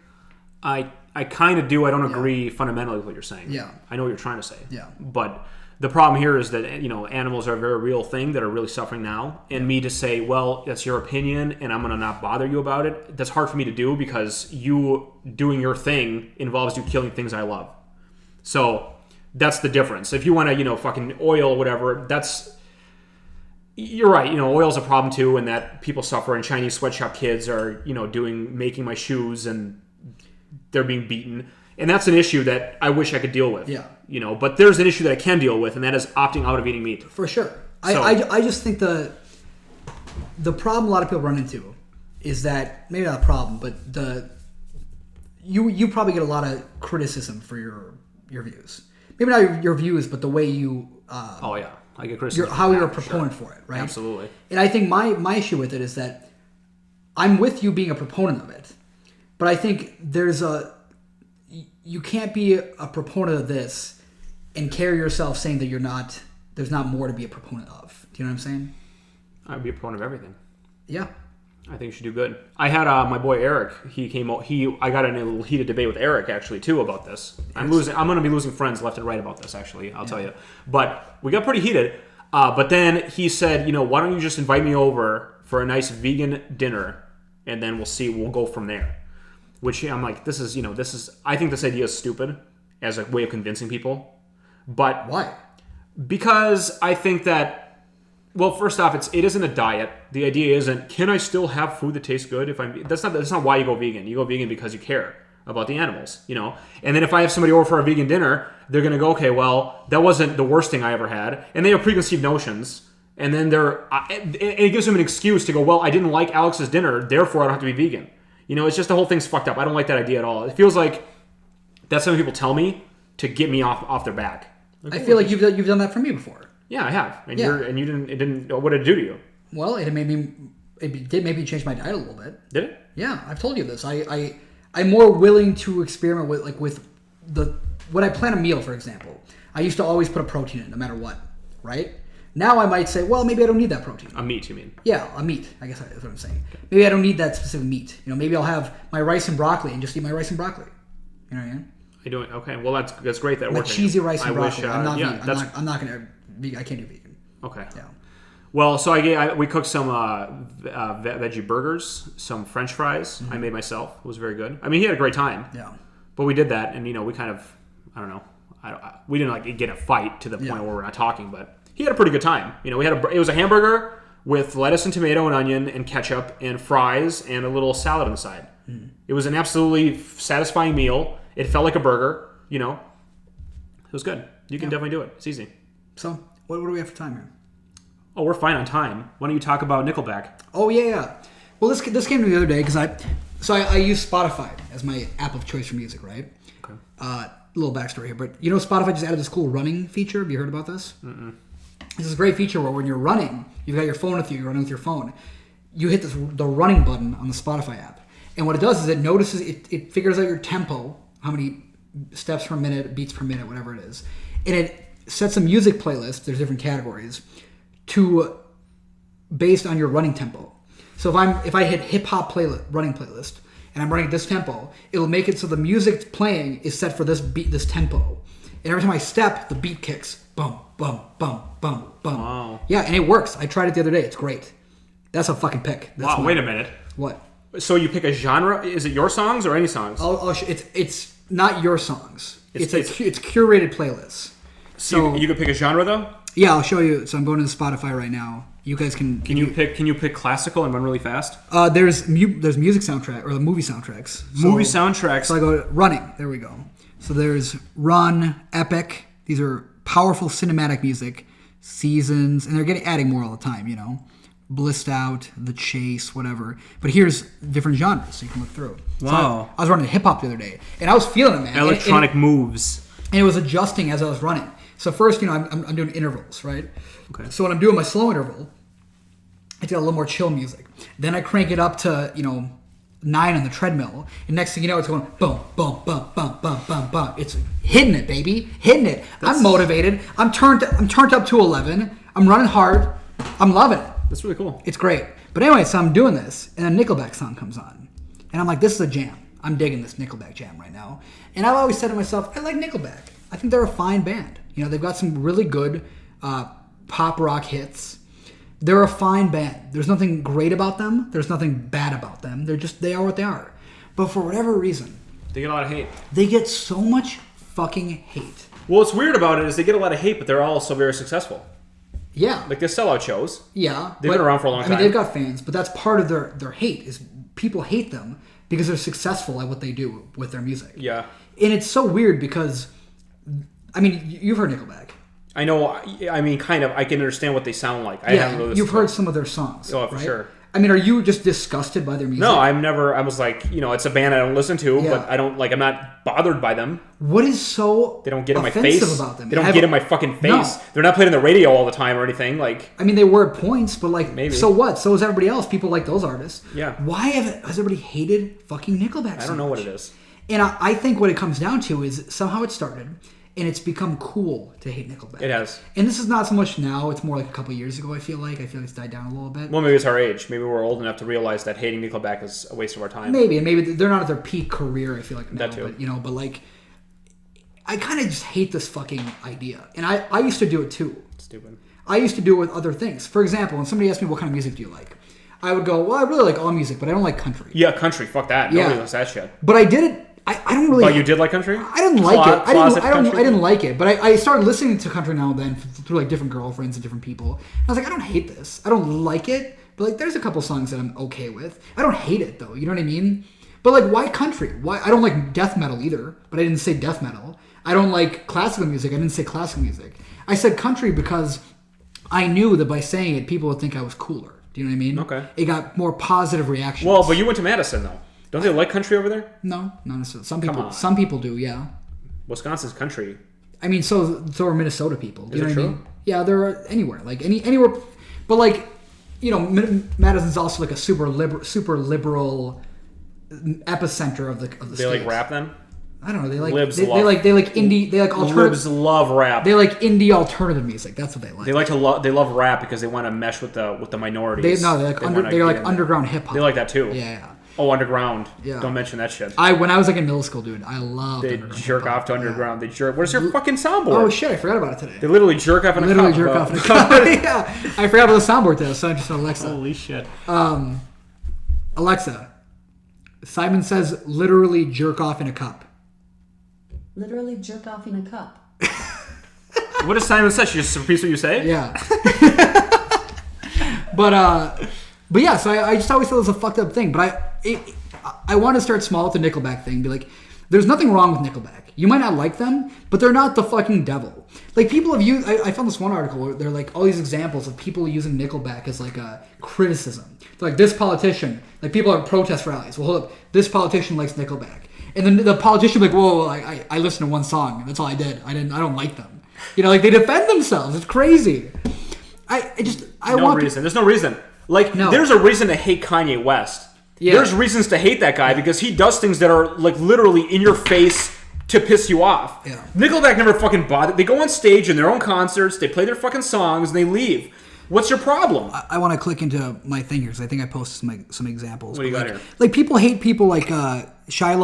I kind of do. I don't agree fundamentally with what you're saying. Yeah. I know what you're trying to say. Yeah. But the problem here is that, you know, animals are a very real thing that are really suffering now. And me to say, well, that's your opinion and I'm going to not bother you about it, that's hard for me to do because you doing your thing involves you killing things I love. So that's the difference. If you want to, you know, fucking oil or whatever, you're right. You know, oil's a problem too, and that people suffer. And Chinese sweatshop kids are, you know, making my shoes and they're being beaten. And that's an issue that I wish I could deal with. Yeah. You know, but there's an issue that I can deal with, and that is opting out of eating meat. For sure. So, I just think the problem a lot of people run into is that, maybe not a problem, but you probably get a lot of criticism for your views. Maybe not your views, but the way you... oh, yeah. I get criticism. How you're a proponent for it, right? Absolutely. And I think my issue with it is that I'm with you being a proponent of it, but I think you can't be a proponent of this and carry yourself saying that there's not more to be a proponent of. Do you know what I'm saying? I'd be a proponent of everything. Yeah. I think you should do good. I had my boy Eric. He came out. I got in a little heated debate with Eric actually too about this. I'm going to be losing friends left and right about this. Actually, I'll tell you. But we got pretty heated. But then he said, you know, why don't you just invite me over for a nice vegan dinner, and then we'll go from there. Which I'm like, I think this idea is stupid as a way of convincing people. But why? Because I think that, well, first off, it isn't a diet. The idea isn't, can I still have food that tastes good if I'm... That's not why you go vegan. You go vegan because you care about the animals, you know? And then if I have somebody over for a vegan dinner, they're going to go, okay, well, that wasn't the worst thing I ever had. And they have preconceived notions. And then it gives them an excuse to go, well, I didn't like Alex's dinner, therefore I don't have to be vegan. You know, it's just the whole thing's fucked up. I don't like that idea at all. It feels like that's something people tell me to get me off their back. I feel like you've done that for me before. Yeah, I have. And yeah. You didn't. What did it do to you? Well, it did make me change my diet a little bit. Did it? Yeah, I've told you this. I'm more willing to experiment with when I plan a meal, for example. I used to always put a protein in, no matter what, right? Now I might say, well, maybe I don't need that protein. A meat, you mean? Yeah, a meat. I guess that's what I'm saying. Maybe I don't need that specific meat. You know, maybe I'll have my rice and broccoli and just eat my rice and broccoli. You know what I mean? I do it. Okay, well that's great that like working. Cheesy rice and broccoli. Wish, I'm not vegan. I'm not gonna. I can't do vegan. Okay. Yeah. Well, so we cooked some veggie burgers, some French fries. I made myself. It was very good. I mean, he had a great time. Yeah. But we did that, and you know, we kind of, I don't know, we didn't like get a fight to the point where we're not talking, but he had a pretty good time. You know, it was a hamburger with lettuce and tomato and onion and ketchup and fries and a little salad on the side. It was an absolutely satisfying meal. It felt like a burger. You know, it was good. You can definitely do it. It's easy. So, what do we have for time here? Oh, we're fine on time. Why don't you talk about Nickelback? Oh yeah. Well, this came to me the other day because I use Spotify as my app of choice for music, right? Okay. Little backstory here, but you know, Spotify just added this cool running feature. Have you heard about this? Mm-mm. This is a great feature where when you're running, you've got your phone with you. You're running with your phone. You hit the running button on the Spotify app, and what it does is it notices it figures out your tempo, how many steps per minute, beats per minute, whatever it is, and it sets a music playlist. There's different categories based on your running tempo. So if I hit hip hop running playlist and I'm running at this tempo, it'll make it so the music playing is set for this beat, this tempo, and every time I step, the beat kicks. Bum bum bum bum bum. Wow. Yeah, and it works. I tried it the other day. It's great. That's a fucking pick. That's Wait a minute. What? So you pick a genre? Is it your songs or any songs? It's not your songs. It's curated playlists. So you could pick a genre though. Yeah, I'll show you. So I'm going to Spotify right now. You guys can. Can you pick classical and run really fast? There's music soundtrack or the movie soundtracks. Movie soundtracks. So I go running. There we go. So there's Run, Epic, These are powerful cinematic music, Seasons, and they're adding more all the time, you know. Blissed Out, The Chase, whatever. But here's different genres, so you can look through. So Wow. I was running hip-hop the other day, and I was feeling it, man. Electronic moves. And it was adjusting as I was running. So first, you know, I'm doing intervals, right? Okay. So when I'm doing my slow interval, I get a little more chill music. Then I crank it up to, you know, 9 on the treadmill. And next thing you know, it's going boom, boom, boom, boom, boom, boom, boom. It's hitting it, baby. Hitting it. I'm motivated. I'm turned up to 11. I'm running hard. I'm loving it. That's really cool. It's great. But anyway, so I'm doing this, and a Nickelback song comes on. And I'm like, this is a jam. I'm digging this Nickelback jam right now. And I've always said to myself, I like Nickelback. I think they're a fine band. You know, they've got some really good pop rock hits. They're a fine band. There's nothing great about them. There's nothing bad about them. They are what they are. But for whatever reason, They get a lot of hate. they get so much fucking hate. Well, what's weird about it is they get a lot of hate, but they're also very successful. Yeah. Like, they sell out shows. Yeah. They've been around for a long time. I mean, they've got fans, but that's part of their hate is people hate them because they're successful at what they do with their music. Yeah. And it's so weird because, I mean, you've heard Nickelback. I know, I mean, kind of. I can understand what they sound like. I haven't really you've heard some of their songs. Oh, for right? sure. I mean, are you just disgusted by their music? No, I was like, you know, it's a band I don't listen to, Yeah. but I'm not bothered by them. What is so They don't get in my offensive face. about them? They don't get in my fucking face. No. They're not playing on the radio all the time or anything. Like, I mean, they were at points, but like, Maybe. so what? So is everybody else. People like those artists. Yeah. Why has everybody hated fucking Nickelback so I don't know much? what it is. And I think what it comes down to is somehow it started, and it's become cool to hate Nickelback. It has. And this is not so much now. It's more like a couple years ago, I feel like. It's died down a little bit. Well, maybe it's our age. Maybe we're old enough to realize that hating Nickelback is a waste of our time. Maybe. And maybe they're not at their peak career, I feel like, now. That too. But, you know, but like, I kind of just hate this fucking idea. And I used to do it too. Stupid. I used to do it with other things. For example, when somebody asked me, what kind of music do you like? I would go, well, I really like all music, but I don't like country. Yeah, country. Fuck that. Yeah. Nobody likes that shit. But I did it. I don't really. But you did like country? I didn't like it. Closet I country? didn't like it. But I started listening to country now and then through like different girlfriends and different people. I was like, I don't hate this. I don't like it. But like, there's a couple songs that I'm okay with. I don't hate it though. You know what I mean? But like, why country? Why? I don't like death metal either. But I didn't say death metal. I don't like classical music. I didn't say classical music. I said country because I knew that by saying it, people would think I was cooler. Do you know what I mean? Okay. It got more positive reactions. Well, but you went to Madison though. Don't they like country over there? No, not necessarily. on. Some people do. Yeah. Wisconsin's country. I mean, so are Minnesota people. Do you Is know it what I true? mean? Yeah, they're anywhere, like anywhere, but like, you know, Madison's also like a super liberal epicenter of the They state. like rap then? I don't know. They like Libs they love- like indie. They like alternative. Libs love rap. They like indie alternative music. That's what they like. They like to they love rap because they want to mesh with the minorities. They're like wanna they're like get in underground hip hop. there. They like that too. Yeah. Oh, underground. Yeah. Don't mention that shit. When I was like in middle school, dude, I loved. They underground jerk hip-hop. off to Yeah. underground. They jerk. Where's your fucking soundboard? Oh shit! I forgot about it today. They literally jerk off in a Literally cup. jerk bro. off in a cup. Yeah, I forgot about the soundboard though, so I just Alexa. Holy shit. Alexa, Simon says literally jerk off in a cup. Literally jerk off in a cup. What does Simon say? She just repeats what you say? Yeah. but yeah, so I just always thought it was a fucked up thing. But I want to start small with the Nickelback thing. Be like, there's nothing wrong with Nickelback. You might not like them, but they're not the fucking devil. Like people have used. I found this one article where they're like all these examples of people using Nickelback as like a criticism. They're like this politician. Like people at protest rallies. Well, hold up. This politician likes Nickelback. And then the politician will be like, whoa, I listened to one song. That's all I did. I don't like them. You know, like they defend themselves. It's crazy. There's no reason. Like, No. there's a reason to hate Kanye West. Yeah. There's reasons to hate that guy because he does things that are like literally in your face to piss you off. Yeah. Nickelback never fucking bothered. They go on stage in their own concerts, they play their fucking songs, and they leave. What's your problem? I want to click into my thing here because I think I posted some examples. What do you But got here? Like people hate people like Shia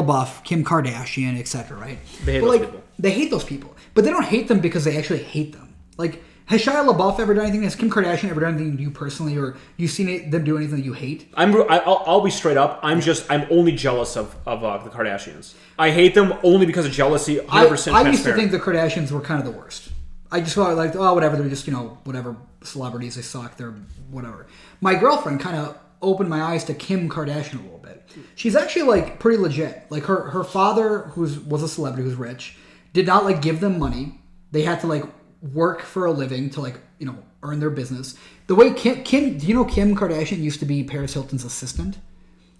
LaBeouf, Kim Kardashian, etc. Right? They hate But, those like, people. They hate those people, but they don't hate them because they actually hate them. Like, has Shia LaBeouf ever done anything? Has Kim Kardashian ever done anything to you personally, or you seen them do anything that you hate? I'll be straight up. I'm only jealous of the Kardashians. I hate them only because of jealousy. 100% I used to transparent. think the Kardashians were kind of the worst. I just thought like, oh, whatever. They're just, whatever celebrities. They suck. They're whatever. My girlfriend kind of opened my eyes to Kim Kardashian a little bit. She's actually like pretty legit. Like her father, was a celebrity who's rich, did not like give them money. They had to like work for a living to like earn their business. The way Kim, do you know Kim Kardashian used to be Paris Hilton's assistant?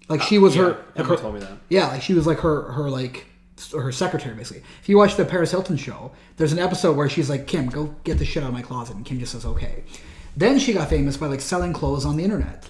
Like she was Everyone told me that. Yeah, like she was like her secretary basically. If you watch the Paris Hilton show, there's an episode where she's like, Kim, go get the shit out of my closet, and Kim just says okay. Then she got famous by like selling clothes on the internet,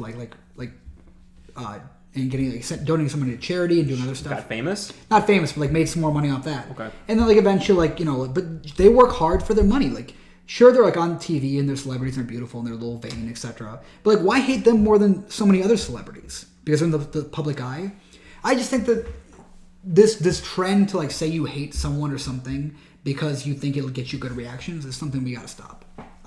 and getting donating some money to charity and doing other stuff. Got famous? Not famous, but like made some more money off that. Okay. And then like eventually but they work hard for their money. Like sure they're like on TV and they're celebrities and they're beautiful and they're a little vain, etc. But like why hate them more than so many other celebrities? Because they're in the public eye. I just think that this trend to like say you hate someone or something because you think it'll get you good reactions is something we gotta stop.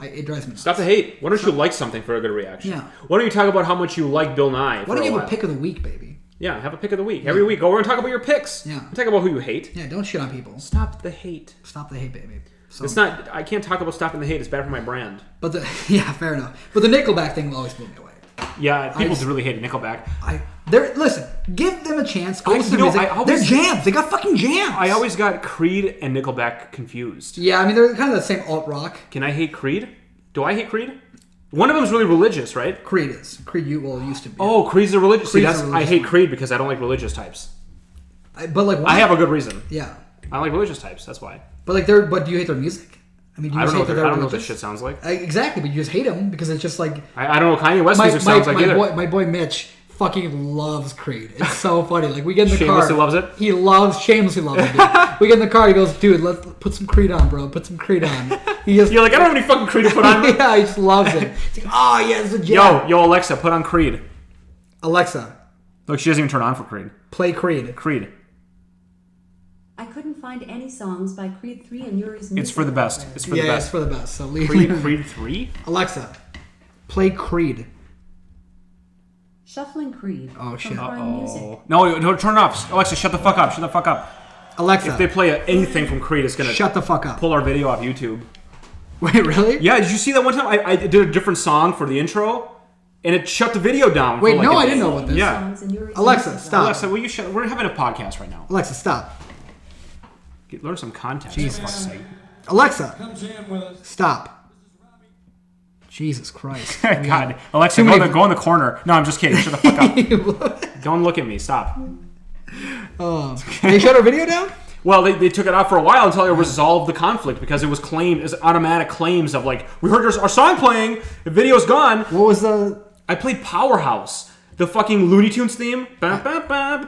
It drives me nuts. Stop the hate. Why don't you like something for a good reaction? Yeah. Why don't you talk about how much you like Bill Nye? Why don't you have a pick of the week, baby? Yeah, have a pick of the week. Every week. We're going to talk about your picks. Yeah. We're talking about who you hate. Yeah, don't shit on people. Stop the hate. Stop the hate, baby. So, It's not. I can't talk about stopping the hate. It's bad for my brand. But yeah, fair enough. But the Nickelback thing will always blew me away. Yeah, people really hate Nickelback. Listen, give them a chance. Go listen to music. They're jams. They got fucking jams. I always got Creed and Nickelback confused. Yeah, I mean they're kind of the same alt rock. Can I hate Creed? Do I hate Creed? One of them's really religious, right? Creed is. Creed used to be. Oh, Creed's a religious. Creed's See, a religious I hate one. Creed because I don't like religious types. But like, why? I have a good reason. Yeah. I don't like religious types. That's why. But like, but do you hate their music? I mean, do you I don't know. hate that I they're don't know what religious? this shit sounds like. Exactly, but you just hate them because it's just like I don't know what Kanye West music sounds like either. My boy Mitch fucking loves Creed. It's so funny. Like we get in the Shamelessly car. loves it? He shamelessly loves it. Dude. We get in the car. He goes, dude, let's put some Creed on, bro. Put some Creed on. You're like, I don't have any fucking Creed to put on. Yeah, he just loves it. He's like, oh yeah, it's a jam. Yo, Alexa, put on Creed. Alexa, Look, she doesn't even turn on for Creed. play Creed. Creed. I couldn't find any songs by Creed 3 and Yuri's music. It's for the best. It's for the It's best. for the best. So Creed 3? Alexa, play Creed. Shuffling Creed. Oh, shit. From Prime Music. No, turn it off. Alexa, shut the fuck up. Shut the fuck up. Alexa, If they play anything from Creed, it's going to shut the fuck up. pull our video off YouTube. Wait, really? Yeah, did you see that one time? I did a different song for the intro, and it shut the video down. Wait, for like no, a- I didn't know about this. Yeah. Songs in Yuri's Alexa, music. stop. Alexa, will you shut? We're having a podcast right now. Alexa, stop. Learn some context. Jesus. For fuck's sake. Alexa, Come jam with us. stop. Jesus Christ. God, Alexa, Too many- go in the corner. No, I'm just kidding. Shut the fuck up. Don't look at me. Stop. They shut our video down? Well, they took it off for a while until they resolved the conflict because it was claimed as automatic claims of like, we heard our song playing, the video's gone. What was the... I played Powerhouse, the fucking Looney Tunes theme. I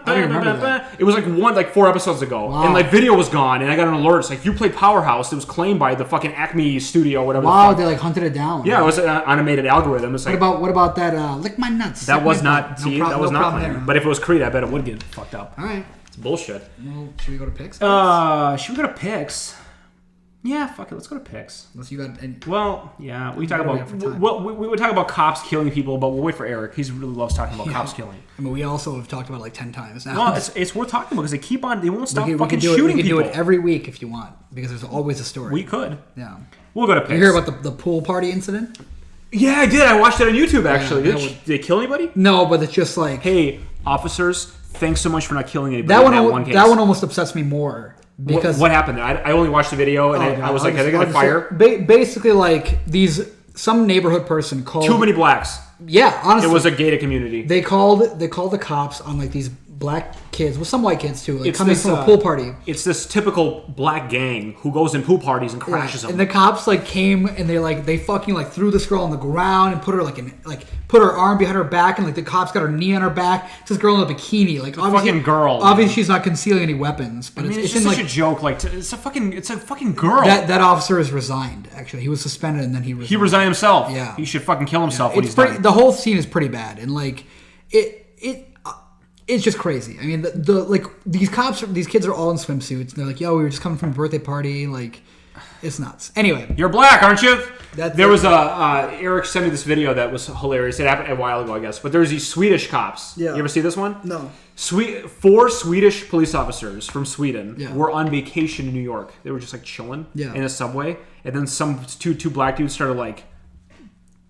don't remember that. It was like 4 episodes ago, Wow. and like video was gone, and I got an alert. It's like, you played Powerhouse. It was claimed by the fucking Acme studio, whatever. Wow, the they fuck. like hunted it down. Yeah, it was an animated algorithm. It's like What about that, lick my nuts? that suck was my not butt? see, No that was not problem playing. there. But if it was Creed, I bet it would get fucked up. All right. It's bullshit. Well, should we go to picks? Should we go to picks? Yeah, fuck it. Let's go to picks. Unless you got any... Well, yeah, we talk What do we about. have for time? Well, we would talk about cops killing people, but we'll wait for Eric. He really loves talking about cops killing. I mean, we also have talked about it like 10 times now. Well, it's worth talking about because they keep on. They won't stop we fucking can do it. shooting We can people. do it every week if you want, because there's always a story. We could. Yeah. We'll go to picks. You hear about the pool party incident? Yeah, I did. I watched it on YouTube. Actually, that did they kill anybody? No, but it's just like... Hey, officers, thanks so much for not killing anybody. that in one, one case. that one almost upsets me more. Because what happened? I only watched the video and I was like, are they gonna fire? Basically, like some neighborhood person called. Too many blacks. Yeah, honestly, It was a gated community. They called the cops on like these black kids, with some white kids too, like It's coming this, from a pool party. It's this typical black gang who goes in pool parties and crashes them. And the cops like came and they fucking like threw this girl on the ground and put her put her arm behind her back, and like the cops got her knee on her back. It's this girl in a bikini, like obviously, fucking girl, Obviously, man. she's not concealing any weapons, but I mean, it's just in such like a joke. Like, it's a fucking girl. that officer is resigned. Actually, he was suspended and then he resigned. He resigned himself. Yeah. He should fucking kill himself when It's he's pretty. done. The whole scene is pretty bad, and like it's just crazy. I mean, like these kids are all in swimsuits, and they're like, "Yo, we were just coming from a birthday party." Like, it's nuts. Anyway, You're black, aren't you? There was Eric sent me this video that was hilarious. It happened a while ago, I guess. But there's these Swedish cops. Yeah. You ever see this one? no. 4 Swedish police officers from Sweden Yeah. were on vacation in New York. They were just like chilling Yeah. in a subway, and then some two black dudes started like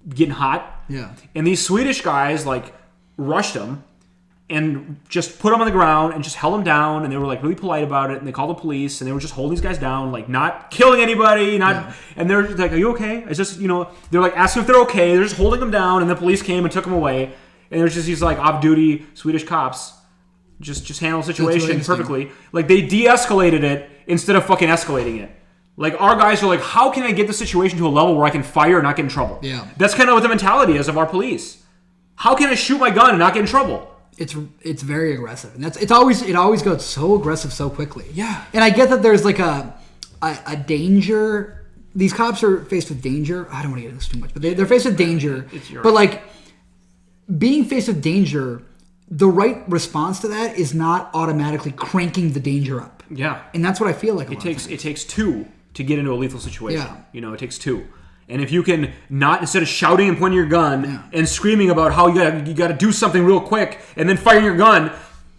getting hot. Yeah. And these Swedish guys like rushed them, and just put them on the ground and just held them down, and they were like really polite about it, and they called the police, and they were just holding these guys down, like not killing anybody, and they're like, are you okay? It's just, they're like asking if they're okay, they're just holding them down, and the police came and took them away, and there's just these like off-duty Swedish cops just handle the situation perfectly. Like they de-escalated it instead of fucking escalating it. Like our guys are like, how can I get the situation to a level where I can fire and not get in trouble? Yeah. That's kind of what the mentality is of our police. How can I shoot my gun and not get in trouble? It's very aggressive, and it always goes so aggressive so quickly. Yeah. And I get that there's like a danger. These cops are faced with danger. I don't want to get into this too much, but they're faced with danger. But like being faced with danger, the right response to that is not automatically cranking the danger up. Yeah. And that's what I feel like. It takes two to get into a lethal situation. Yeah. It takes two. And if you can not, instead of shouting and pointing your gun and screaming about how you got to do something real quick and then firing your gun,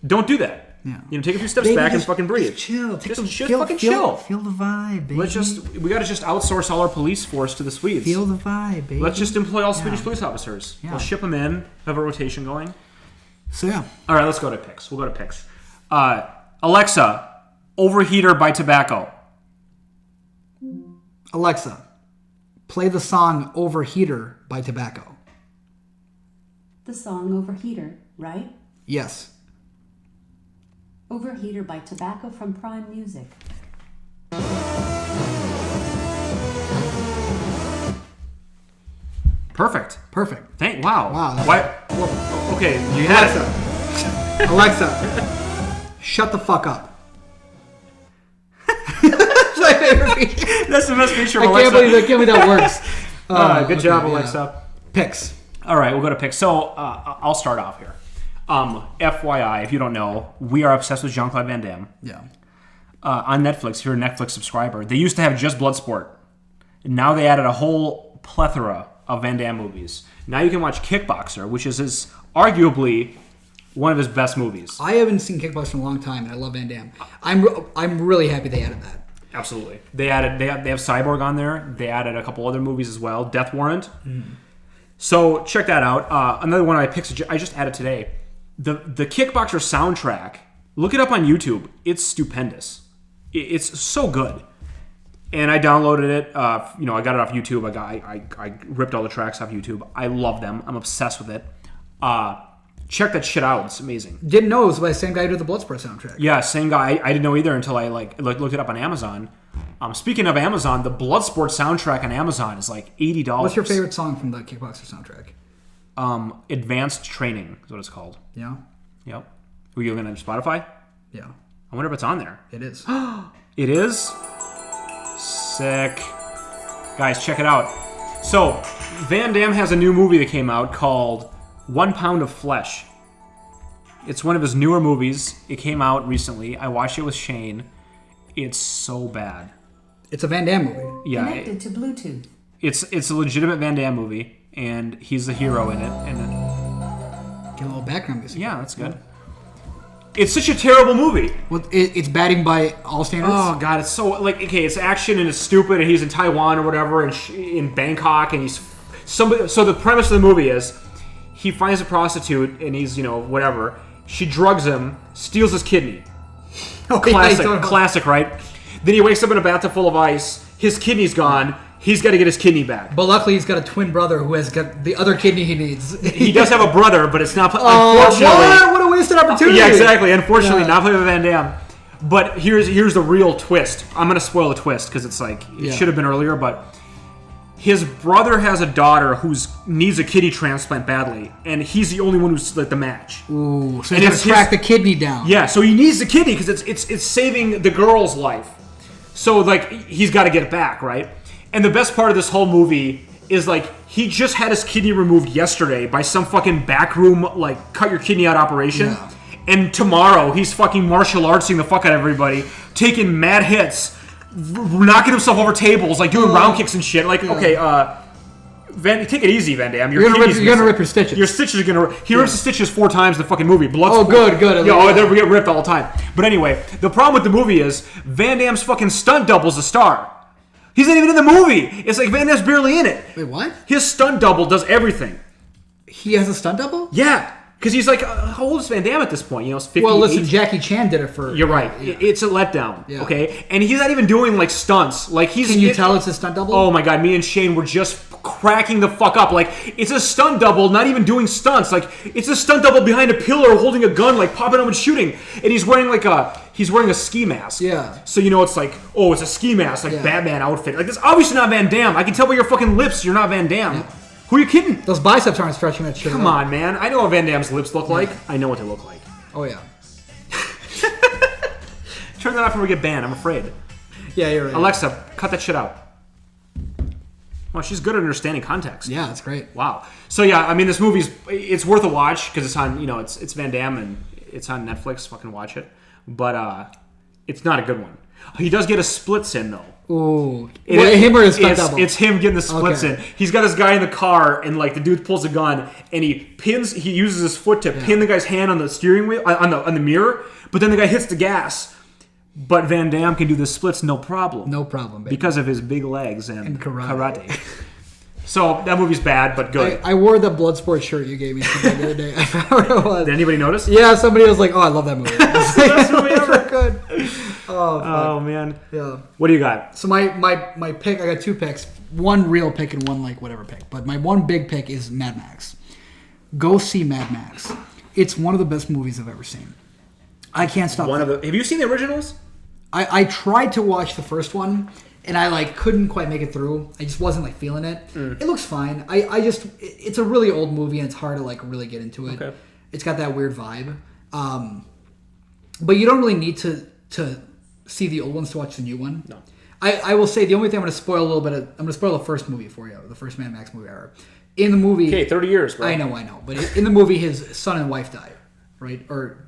don't do that. Yeah. Take a few steps back and fucking breathe. Just chill. Fucking chill. Feel the vibe, baby. We got to just outsource all our police force to the Swedes. Feel the vibe, baby. Let's just employ all Swedish police officers. Yeah. We'll ship them in, have a rotation going. So yeah. All right, let's go to picks. We'll go to picks. Alexa, overheater by tobacco. Alexa, play the song Overheater by Tobacco. The song Overheater, right? Yes. Overheater by Tobacco from Prime Music. Perfect. Wow. Wow. Why? Well, okay, you had it. Alexa, shut the fuck up. That's my favorite feature. That's the best feature of I Alexa. can't believe that works. Good job, Alexa. Picks. All right, we'll go to picks. So I'll start off here. FYI, if you don't know, we are obsessed with Jean-Claude Van Damme. Yeah. On Netflix, if you're a Netflix subscriber, they used to have just Bloodsport. Now they added a whole plethora of Van Damme movies. Now you can watch Kickboxer, which is arguably one of his best movies. I haven't seen Kickboxer in a long time, and I love Van Damme. I'm really happy they added that. Absolutely. They have Cyborg on there. They added a couple other movies as well. Death Warrant. Mm. So check that out. Another one I picked, I just added today. The Kickboxer soundtrack. Look it up on YouTube. It's stupendous. It's so good. And I downloaded it. I got it off YouTube. I ripped all the tracks off YouTube. I love them. I'm obsessed with it. Check that shit out. It's amazing. Didn't know it was by the same guy who did the Bloodsport soundtrack. Yeah, same guy. I didn't know either until I looked it up on Amazon. Speaking of Amazon, the Bloodsport soundtrack on Amazon is like $80. What's your favorite song from the Kickboxer soundtrack? Advanced Training is what it's called. Yeah. Yep. Were you looking at Spotify? Yeah. I wonder if it's on there. It is. It is? Sick. Guys, check it out. So, Van Damme has a new movie that came out called 1 Pound of Flesh. It's one of his newer movies. It came out recently. I watched it with Shane. It's so bad. It's a Van Damme movie. Yeah. Connected to Bluetooth. It's a legitimate Van Damme movie, and he's the hero in it. And then, Get a little background music. yeah, that's good. It's such a terrible movie. Well, it's batting by all standards. Oh god, it's so it's action and it's stupid, and he's in Taiwan or whatever, and in Bangkok, and he's somebody. So the premise of the movie is he finds a prostitute, and he's whatever. She drugs him, steals his kidney. Okay, Classic, right? Then he wakes up in a bathtub full of ice. His kidney's gone. He's got to get his kidney back. But luckily, he's got a twin brother who has got the other kidney he needs. He does have a brother, but it's not. Unfortunately, what a wasted opportunity! Yeah, exactly. Unfortunately, not played with Van Damme. But here's the real twist. I'm gonna spoil the twist because it's like it should have been earlier. But his brother has a daughter who needs a kidney transplant badly, and he's the only one who's like the match. Ooh, so he's got to track the kidney down. Yeah, so he needs the kidney because it's saving the girl's life. So like he's got to get it back, right? And the best part of this whole movie is like he just had his kidney removed yesterday by some fucking backroom like cut your kidney out operation. Yeah. And tomorrow he's fucking martial artsing the fuck out of everybody, taking mad hits, knocking himself over tables, like doing round kicks and shit. Like, okay, take it easy, Van Damme. You're gonna rip your stitches. Your stitches are gonna. He rips the stitches 4 times in the fucking movie. Good. Yeah, they get ripped all the time. But anyway, the problem with the movie is Van Damme's fucking stunt double's a star. He's not even in the movie. It's like Van Damme's barely in it. Wait, what? His stunt double does everything. He has a stunt double? Yeah. Because he's like, how old is Van Damme at this point? You know, 58? Well, listen, Jackie Chan did it for... You're right. Yeah. It's a letdown, Yeah. okay? And he's not even doing, like, stunts. Like, he's... Can you tell it's a stunt double? Oh, my God. Me and Shane were just cracking the fuck up. Like, it's a stunt double, not even doing stunts. Like, it's a stunt double behind a pillar holding a gun, like, popping up and shooting. And he's wearing, like, He's wearing a ski mask. Yeah. So, you know, it's like, oh, it's a ski mask, like, Batman outfit. Like, that's obviously not Van Damme. I can tell by your fucking lips you're not Van Damme. Yeah. Who are you kidding? Those biceps aren't stretching that shit. Come on, man. I know what Van Damme's lips look like. I know what they look like. Oh, yeah. Turn that off when we get banned. I'm afraid. Yeah, you're right. Alexa, cut that shit out. Well, she's good at understanding context. Yeah, that's great. Wow. So, yeah, I mean, this movie's... It's worth a watch because it's on, you know, it's Van Damme and it's on Netflix. Fucking watch it. But it's not a good one. He does get a splits in, though. Ooh. Him or his stunt double? It's him getting the splits in. He's got this guy in the car, and like the dude pulls a gun, and he uses his foot to pin the guy's hand on the steering wheel, on the mirror, but then the guy hits the gas. But Van Damme can do the splits no problem. No problem, baby. Because of his big legs and karate. So that movie's bad, but good. I wore the Bloodsport shirt you gave me the other day. I forgot what it was. Did anybody notice? Yeah, somebody was like, "Oh, I love that movie." That's the best movie ever. Good. Oh, fuck. Oh man. Yeah. What do you got? So my pick, I got two picks. One real pick and one like whatever pick. But my one big pick is Mad Max. Go see Mad Max. It's one of the best movies I've ever seen. I can't stop. Have you seen the originals? I tried to watch the first one, and I like couldn't quite make it through. I just wasn't like feeling it. It looks fine. It's a really old movie, and it's hard to like really get into it. Okay. It's got that weird vibe. But you don't really need to see the old ones to watch the new one. No. I will say the only thing I'm going to spoil a little bit. I'm going to spoil the first movie for you, the first Mad Max movie ever. In the movie, Okay, 30 years, bro. I know. But in the movie, his son and wife die, right? Or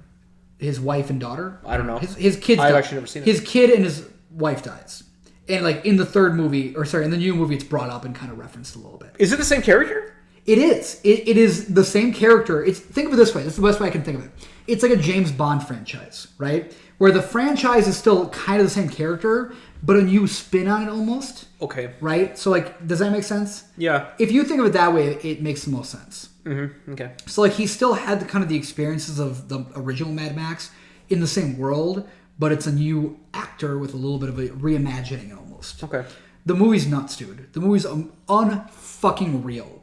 his wife and daughter. I don't know. His kids. I've actually never seen it. His kid and his wife dies, and like in the third movie, in the new movie, it's brought up and kind of referenced a little bit. Is it the same character? It is. It is the same character. Think of it this way. This is the best way I can think of it. It's like a James Bond franchise, right? Where the franchise is still kind of the same character, but a new spin on it almost. Okay. Right? So, like, does that make sense? Yeah. If you think of it that way, it makes the most sense. Mm-hmm. Okay. So, like, he still had the experiences of the original Mad Max in the same world, but it's a new actor with a little bit of a reimagining almost. Okay. The movie's nuts, dude. The movie's unfucking real.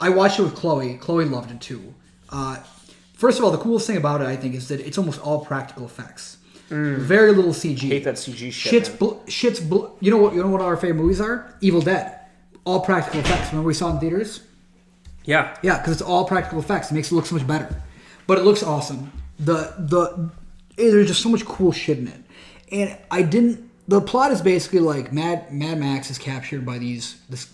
I watched it with Chloe. Chloe loved it too. First of all, the coolest thing about it, I think, is that it's almost all practical effects. Very little CG. Hate that CG shit. You know what our favorite movies are? Evil Dead. All practical effects. Remember we saw it in theaters? Yeah. Yeah, because it's all practical effects. It makes it look so much better. But it looks awesome. There's just so much cool shit in it. And the plot is basically like Mad Max is captured by this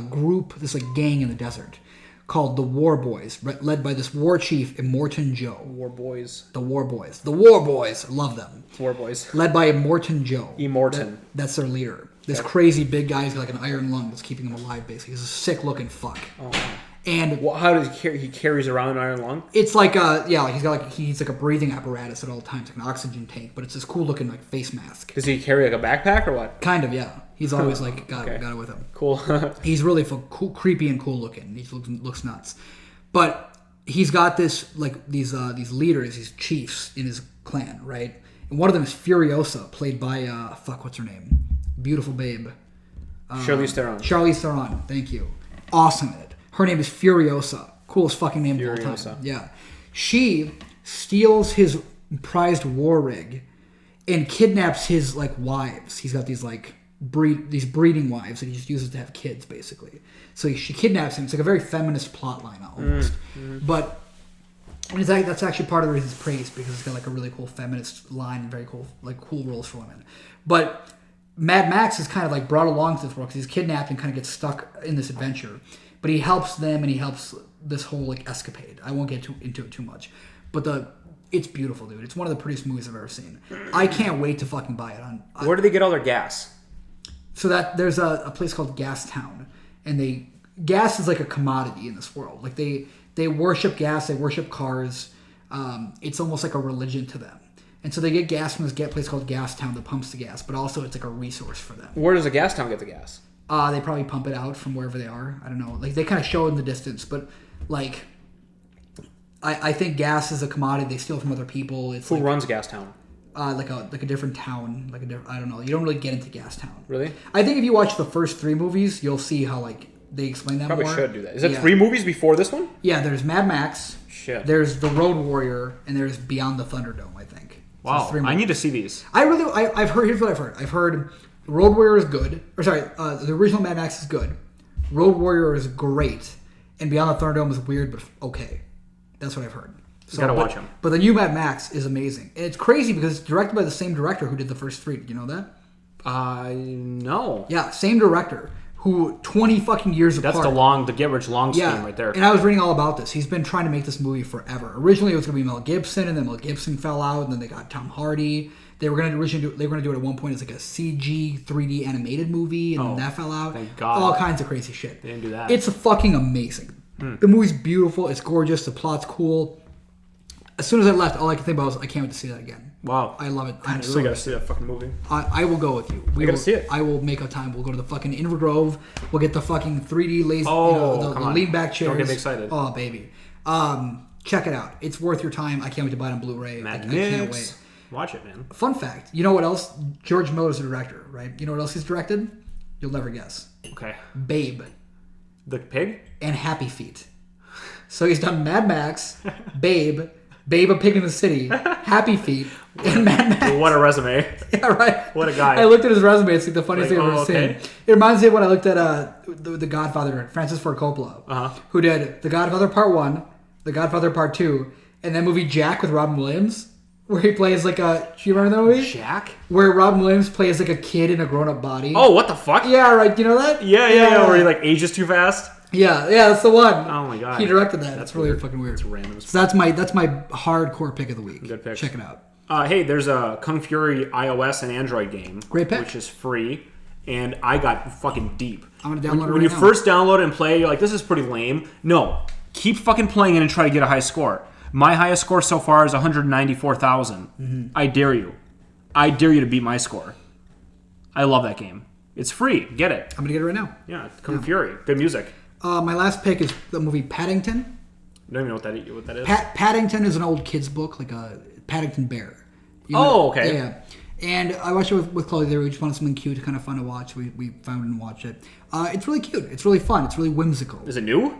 group, this like gang in the desert called the War Boys, led by this war chief, Immortan Joe. War Boys. The War Boys. The War Boys. I love them. War Boys. Led by Immortan Joe. Immortan. That's their leader. This crazy big guy, he's got like an iron lung that's keeping him alive, basically. He's a sick looking fuck. Oh. And how does he carry? He carries around an iron lung. It's like he's like a breathing apparatus at all times, like an oxygen tank. But it's this cool looking like face mask. Does he carry like a backpack or what? Kind of, yeah. He's always like got it with him. Cool. He's really cool, creepy and cool looking. He looks nuts. But he's got these leaders, these chiefs in his clan, right? And one of them is Furiosa, played by what's her name? Beautiful babe. Charlize Theron. Charlize Theron. Thank you. Awesome at it. Her name is Furiosa. Coolest fucking name of all time. Yeah. She steals his prized war rig and kidnaps his like wives. He's got these like breeding wives that he just uses to have kids, basically. So she kidnaps him. It's like a very feminist plot line almost. But that's actually part of the reason it's praised, because it's got like a really cool feminist line and very cool roles for women. But Mad Max is kind of like brought along to this world because he's kidnapped and kind of gets stuck in this adventure. But he helps them and he helps this whole like escapade. I won't get into it too much. But it's beautiful, dude. It's one of the prettiest movies I've ever seen. I can't wait to fucking buy it. Where do they get all their gas? So that there's a place called Gas Town, and gas is like a commodity in this world. Like they worship gas, they worship cars. It's almost like a religion to them. And so they get gas from this place called Gas Town that pumps the gas, but also it's like a resource for them. Where does the gas town get the gas? They probably pump it out from wherever they are. I don't know. Like they kind of show it in the distance, but like I think gas is a commodity they steal from other people. It's Who runs Gastown? Like a different town, I don't know. You don't really get into Gastown. Really? I think if you watch the first 3 movies, you'll see how like they explain that Probably more. should do that. Is it 3 movies before this one? Yeah, there's Mad Max. Shit. There's The Road Warrior, and there's Beyond the Thunderdome. I think. So Wow. it's 3 I movies. need to see these. I've heard. Here's what I've heard. I've heard Road Warrior is good. Or sorry, the original Mad Max is good. Road Warrior is great, and Beyond the Thunderdome is weird but okay. That's what I've heard. So, Gotta watch them. But the new Mad Max is amazing. And it's crazy because it's directed by the same director who did the first 3. Did you know that? No. Yeah, same director who 20 fucking years apart. That's the Get Rich Long scheme right there. And I was reading all about this. He's been trying to make this movie forever. Originally, it was going to be Mel Gibson, and then Mel Gibson fell out, and then they got Tom Hardy. They were going to do it at one point as like a CG 3D animated movie, and then that fell out. Thank God. All kinds of crazy shit. They didn't do that. It's fucking amazing. The movie's beautiful. It's gorgeous. The plot's cool. As soon as I left, all I could think about was, I can't wait to see that again. Wow. I love it. I really gotta see that fucking movie. I will go with you. I gotta see it. I will make a time. We'll go to the fucking Inver Grove. We'll get the fucking 3D lazy, Oh, the come on. lean back chairs. Don't get me excited. Oh, baby. Check it out. It's worth your time. I can't wait to buy it on Blu-ray. I can't wait. Watch it, man. Fun fact. You know what else? George Miller's the director, right? You know what else he's directed? You'll never guess. Okay. Babe The pig? and Happy Feet. So he's done Mad Max, Babe, Babe a Pig in the City, Happy Feet, and Mad Max. What a resume. Yeah, right. What a guy. I looked at his resume. It's like the funniest thing I've ever okay. seen. It reminds me of when I looked at the Godfather, Francis Ford Coppola, who did The Godfather Part 1, The Godfather Part 2, and that movie Jack with Robin Williams, where he plays like a... Do you remember that movie? Jack? Where Robin Williams plays like a kid in a grown-up body. Oh, what the fuck? Yeah, right. Do you know that? Yeah. Where he like ages too fast. Yeah, that's the one. Oh my God. He directed that. That's really weird. fucking weird. It's random. So that's my hardcore pick of the week. Good pick. Check it out. Hey, there's a Kung Fury iOS and Android game. Great pick. Which is free. And I got fucking deep. I'm gonna download it When you first download and play, you're like, this is pretty lame. No. Keep fucking playing it and try to get a high score. My highest score so far is 194,000. Mm-hmm. I dare you. I dare you to beat my score. I love that game. It's free. Get it. I'm gonna get it right now. Yeah, Kung Fury. Good music. My last pick is the movie Paddington. I don't even know what that is. Paddington is an old kid's book, like a Paddington Bear. Okay. Yeah. And I watched it with Chloe there. We just wanted something cute, kind of fun to watch. We found and watched it. It's really cute. It's really fun. It's really whimsical. Is it new?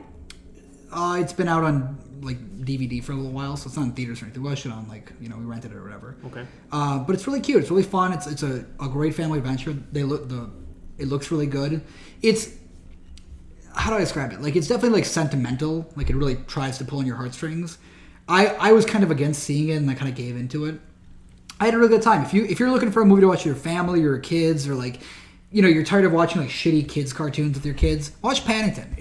It's been out on like DVD for a little while, so it's not in theaters or anything. We watched it on we rented it or whatever. Okay. But it's really cute. It's really fun. It's a great family adventure. It looks really good. It's, how do I describe it? Like, it's definitely like sentimental. Like, it really tries to pull on your heartstrings. I was kind of against seeing it, and I kind of gave into it. I had a really good time. If you're looking for a movie to watch with your family or your kids, or like, you're tired of watching like shitty kids cartoons with your kids, watch Paddington.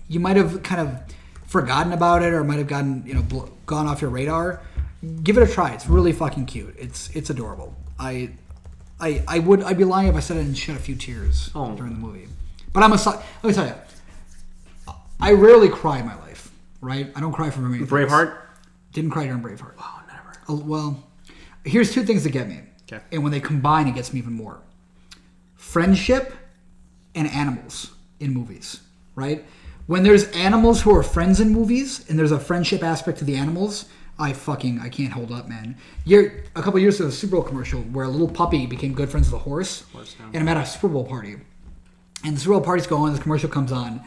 You might have kind of forgotten about it, or might have gotten gone off your radar. Give it a try. It's really fucking cute. It's adorable. I'd be lying if I said I didn't shed a few tears during the movie. But let me tell you, I rarely cry in my life. Right? I don't cry for many things. Braveheart? Didn't cry during Braveheart. Oh, never. Well, here's 2 things that get me. Okay. And when they combine, it gets me even more. Friendship and animals in movies, right? When there's animals who are friends in movies, and there's a friendship aspect to the animals, I can't hold up, man. A couple years ago, there was a Super Bowl commercial where a little puppy became good friends with a horse. And I'm at a Super Bowl party. And the Super Bowl party's going, this commercial comes on,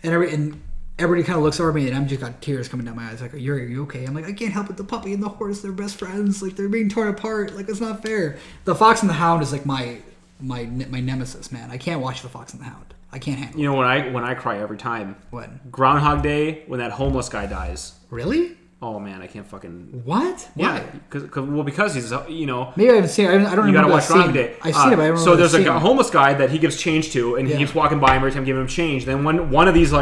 and everybody kind of looks over me, and I'm just got tears coming down my eyes. Like, are you okay? I'm like, I can't help it. The puppy and the horse, they're best friends. Like, they're being torn apart. Like, it's not fair. The Fox and the Hound is like my nemesis, man. I can't watch The Fox and the Hound. I can't handle it. You know when I cry every time? When? Groundhog Day, when that homeless guy dies. Really? Oh man, I can't fucking. What? Yeah, Why? because he's Maybe I haven't seen it. I don't You remember gotta watch Groundhog scene. Day. I've seen it, but I don't So remember there's the a homeless guy that he gives change to, and he keeps walking by him every time, giving him change. Then one of his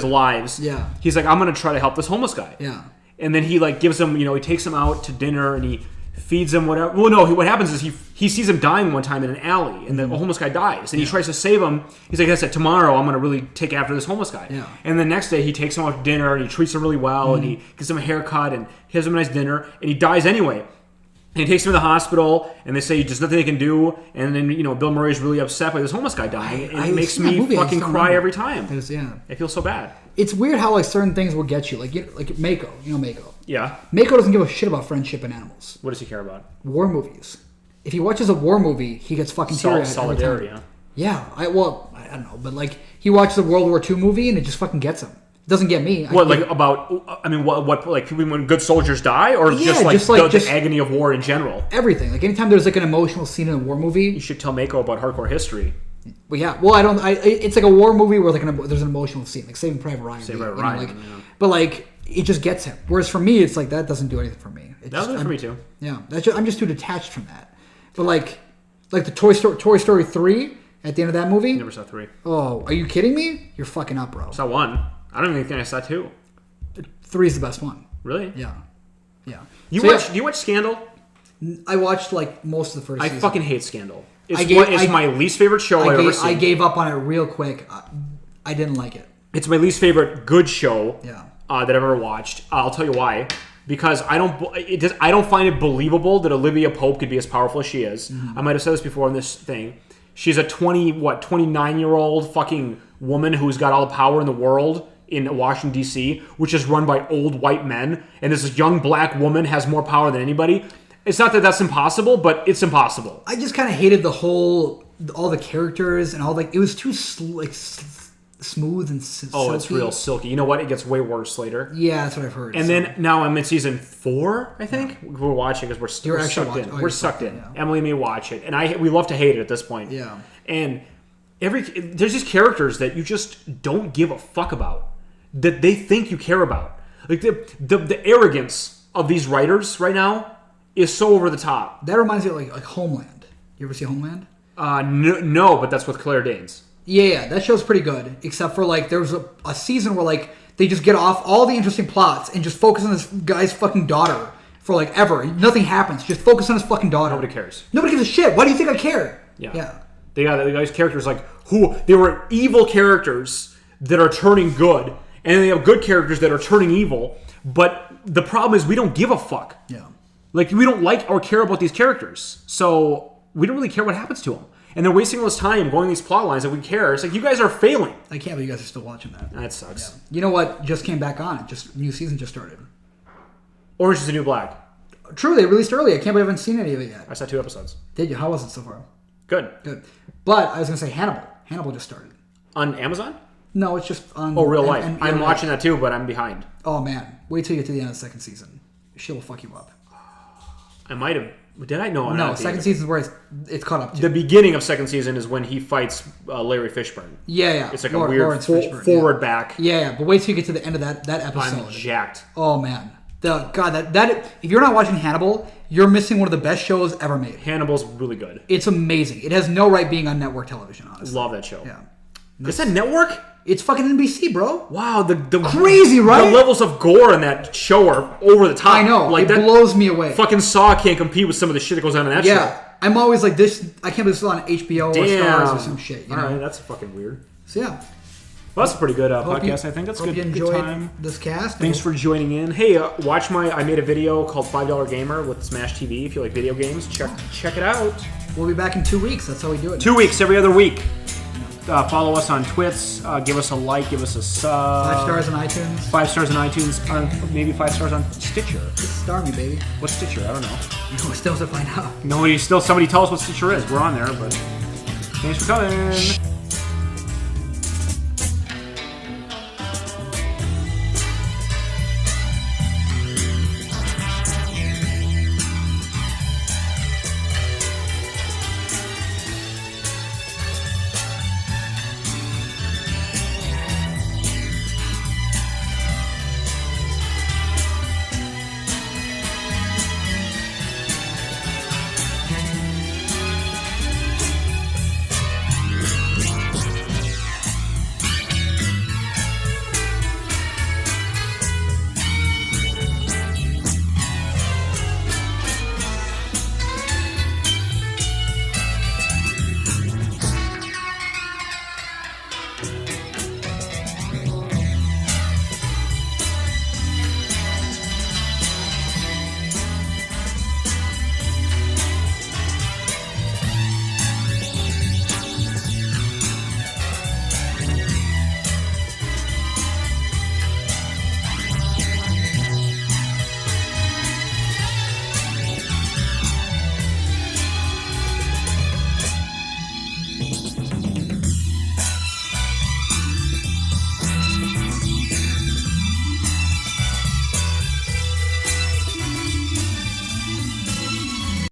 lives, he's like, I'm gonna try to help this homeless guy. Yeah. And then he gives him, he takes him out to dinner and he feeds him whatever. Well, no, what happens is he sees him dying one time in an alley, and the homeless guy dies, and he tries to save him. He's like, I said, tomorrow I'm going to really take after this homeless guy. Yeah. And the next day he takes him out to dinner and he treats him really well, and he gives him a haircut and gives him a nice dinner, and he dies anyway. And he takes him to the hospital, and they say there's nothing they can do. And then Bill Murray's really upset by this homeless guy dying, and it makes me fucking cry every time. I feel so bad. It's weird how certain things will get you, like Mako. You know Mako. Yeah. Mako doesn't give a shit about friendship and animals. What does he care about? War movies. If he watches a war movie, he gets fucking teary-eyed Solidarity, every time. huh? Yeah, I don't know, but like he watches a World War II movie and it just fucking gets him. It doesn't get me. What like people when good soldiers die, or Yeah, the agony of war in general? Everything. Like anytime there's like an emotional scene in a war movie, You should tell Mako about hardcore history. well, yeah. Well, it's like a war movie where there's an emotional scene, like Saving Private Ryan. Saving Private you know, Ryan, like, yeah. But like it just gets him. Whereas for me, it's like that doesn't do anything for me. That does it for me too. Yeah, I'm just too detached from that. But like the Toy Story 3 at the end of that movie. Never saw 3. Oh, are you kidding me? You're fucking up, bro. Saw 1. I don't even think I saw 2. 3 is the best one. Really? Yeah. Do you watch Scandal? I watched like most of the first season. I fucking hate Scandal. It's my least favorite show I've ever seen. I gave up on it real quick. I didn't like it. It's my least favorite good show Yeah. that I've ever watched. I'll tell you why. Because I don't find it believable that Olivia Pope could be as powerful as she is. Mm-hmm. I might have said this before in this thing. She's a 29-year-old fucking woman who's got all the power in the world in Washington, D.C., which is run by old white men. And this young black woman has more power than anybody. It's not that that's impossible, but it's impossible. I just kind of hated all the characters and it was too smooth and silky. Oh, it's real silky. You know what? It gets way worse later. Yeah, that's what I've heard. And then now I'm in season 4, I think. Yeah. We're watching because we're sucked in. We're sucked in. Yeah. Emily and me watch it, and we love to hate it at this point. Yeah. And there's these characters that you just don't give a fuck about, that they think you care about. Like the arrogance of these writers right now is so over the top. That reminds me of like Homeland. You ever see Homeland? No, but that's with Claire Danes. Yeah, that show's pretty good. Except for like there was a season where like they just get off all the interesting plots and just focus on this guy's fucking daughter for like ever. Nothing happens. Just focus on his fucking daughter. Nobody cares. Nobody gives a shit. Why do you think I care? Yeah. They got these characters they were evil characters that are turning good, and they have good characters that are turning evil. But the problem is we don't give a fuck. Yeah. Like we don't like or care about these characters, so we don't really care what happens to them. And they're wasting all this time going these plot lines that we care. It's like, you guys are failing. I can't believe you guys are still watching that. That sucks. Yeah. You know what just came back on? New season just started. Orange is the New Black. True, they released early. I can't believe I haven't seen any of it yet. I saw 2 episodes. Did you? How was it so far? Good. But I was going to say Hannibal. Hannibal just started. On Amazon? No, it's just on... Oh, real life. I'm watching that too, but I'm behind. Oh, man. Wait till you get to the end of the second season. Shit will fuck you up. I might have... Did I know? No, second season is where it's caught up to. The beginning of second season is when he fights Larry Fishburne. Yeah. It's like a weird forward back. Yeah, but wait till you get to the end of that episode. I'm jacked. Oh, man. That if you're not watching Hannibal, you're missing one of the best shows ever made. Hannibal's really good. It's amazing. It has no right being on network television, honestly. Love that show. Yeah. Is that network? It's fucking NBC, bro. Wow, the crazy, right? The levels of gore in that show are over the top. I know. Like, it blows me away. Fucking Saw can't compete with some of the shit that goes on in that show. Yeah. I'm always like this. I can't believe this is on HBO or Stars or some shit. You know? All right, that's fucking weird. So yeah. Well, that's a pretty good podcast. I think that's good. You enjoyed good time. This cast. Thanks for joining in. Hey, watch I made a video called $5 Gamer with Smash TV. If you like video games, check it out. We'll be back in 2 weeks. That's how we do it. 2 weeks, every other week. Follow us on Twits. Give us a like. Give us a sub. 5 stars on iTunes. 5 stars on iTunes. Maybe 5 stars on Stitcher. Star me, baby. What's Stitcher? I don't know. No, still to find out. Somebody tell us what Stitcher is. We're on there, but thanks for coming.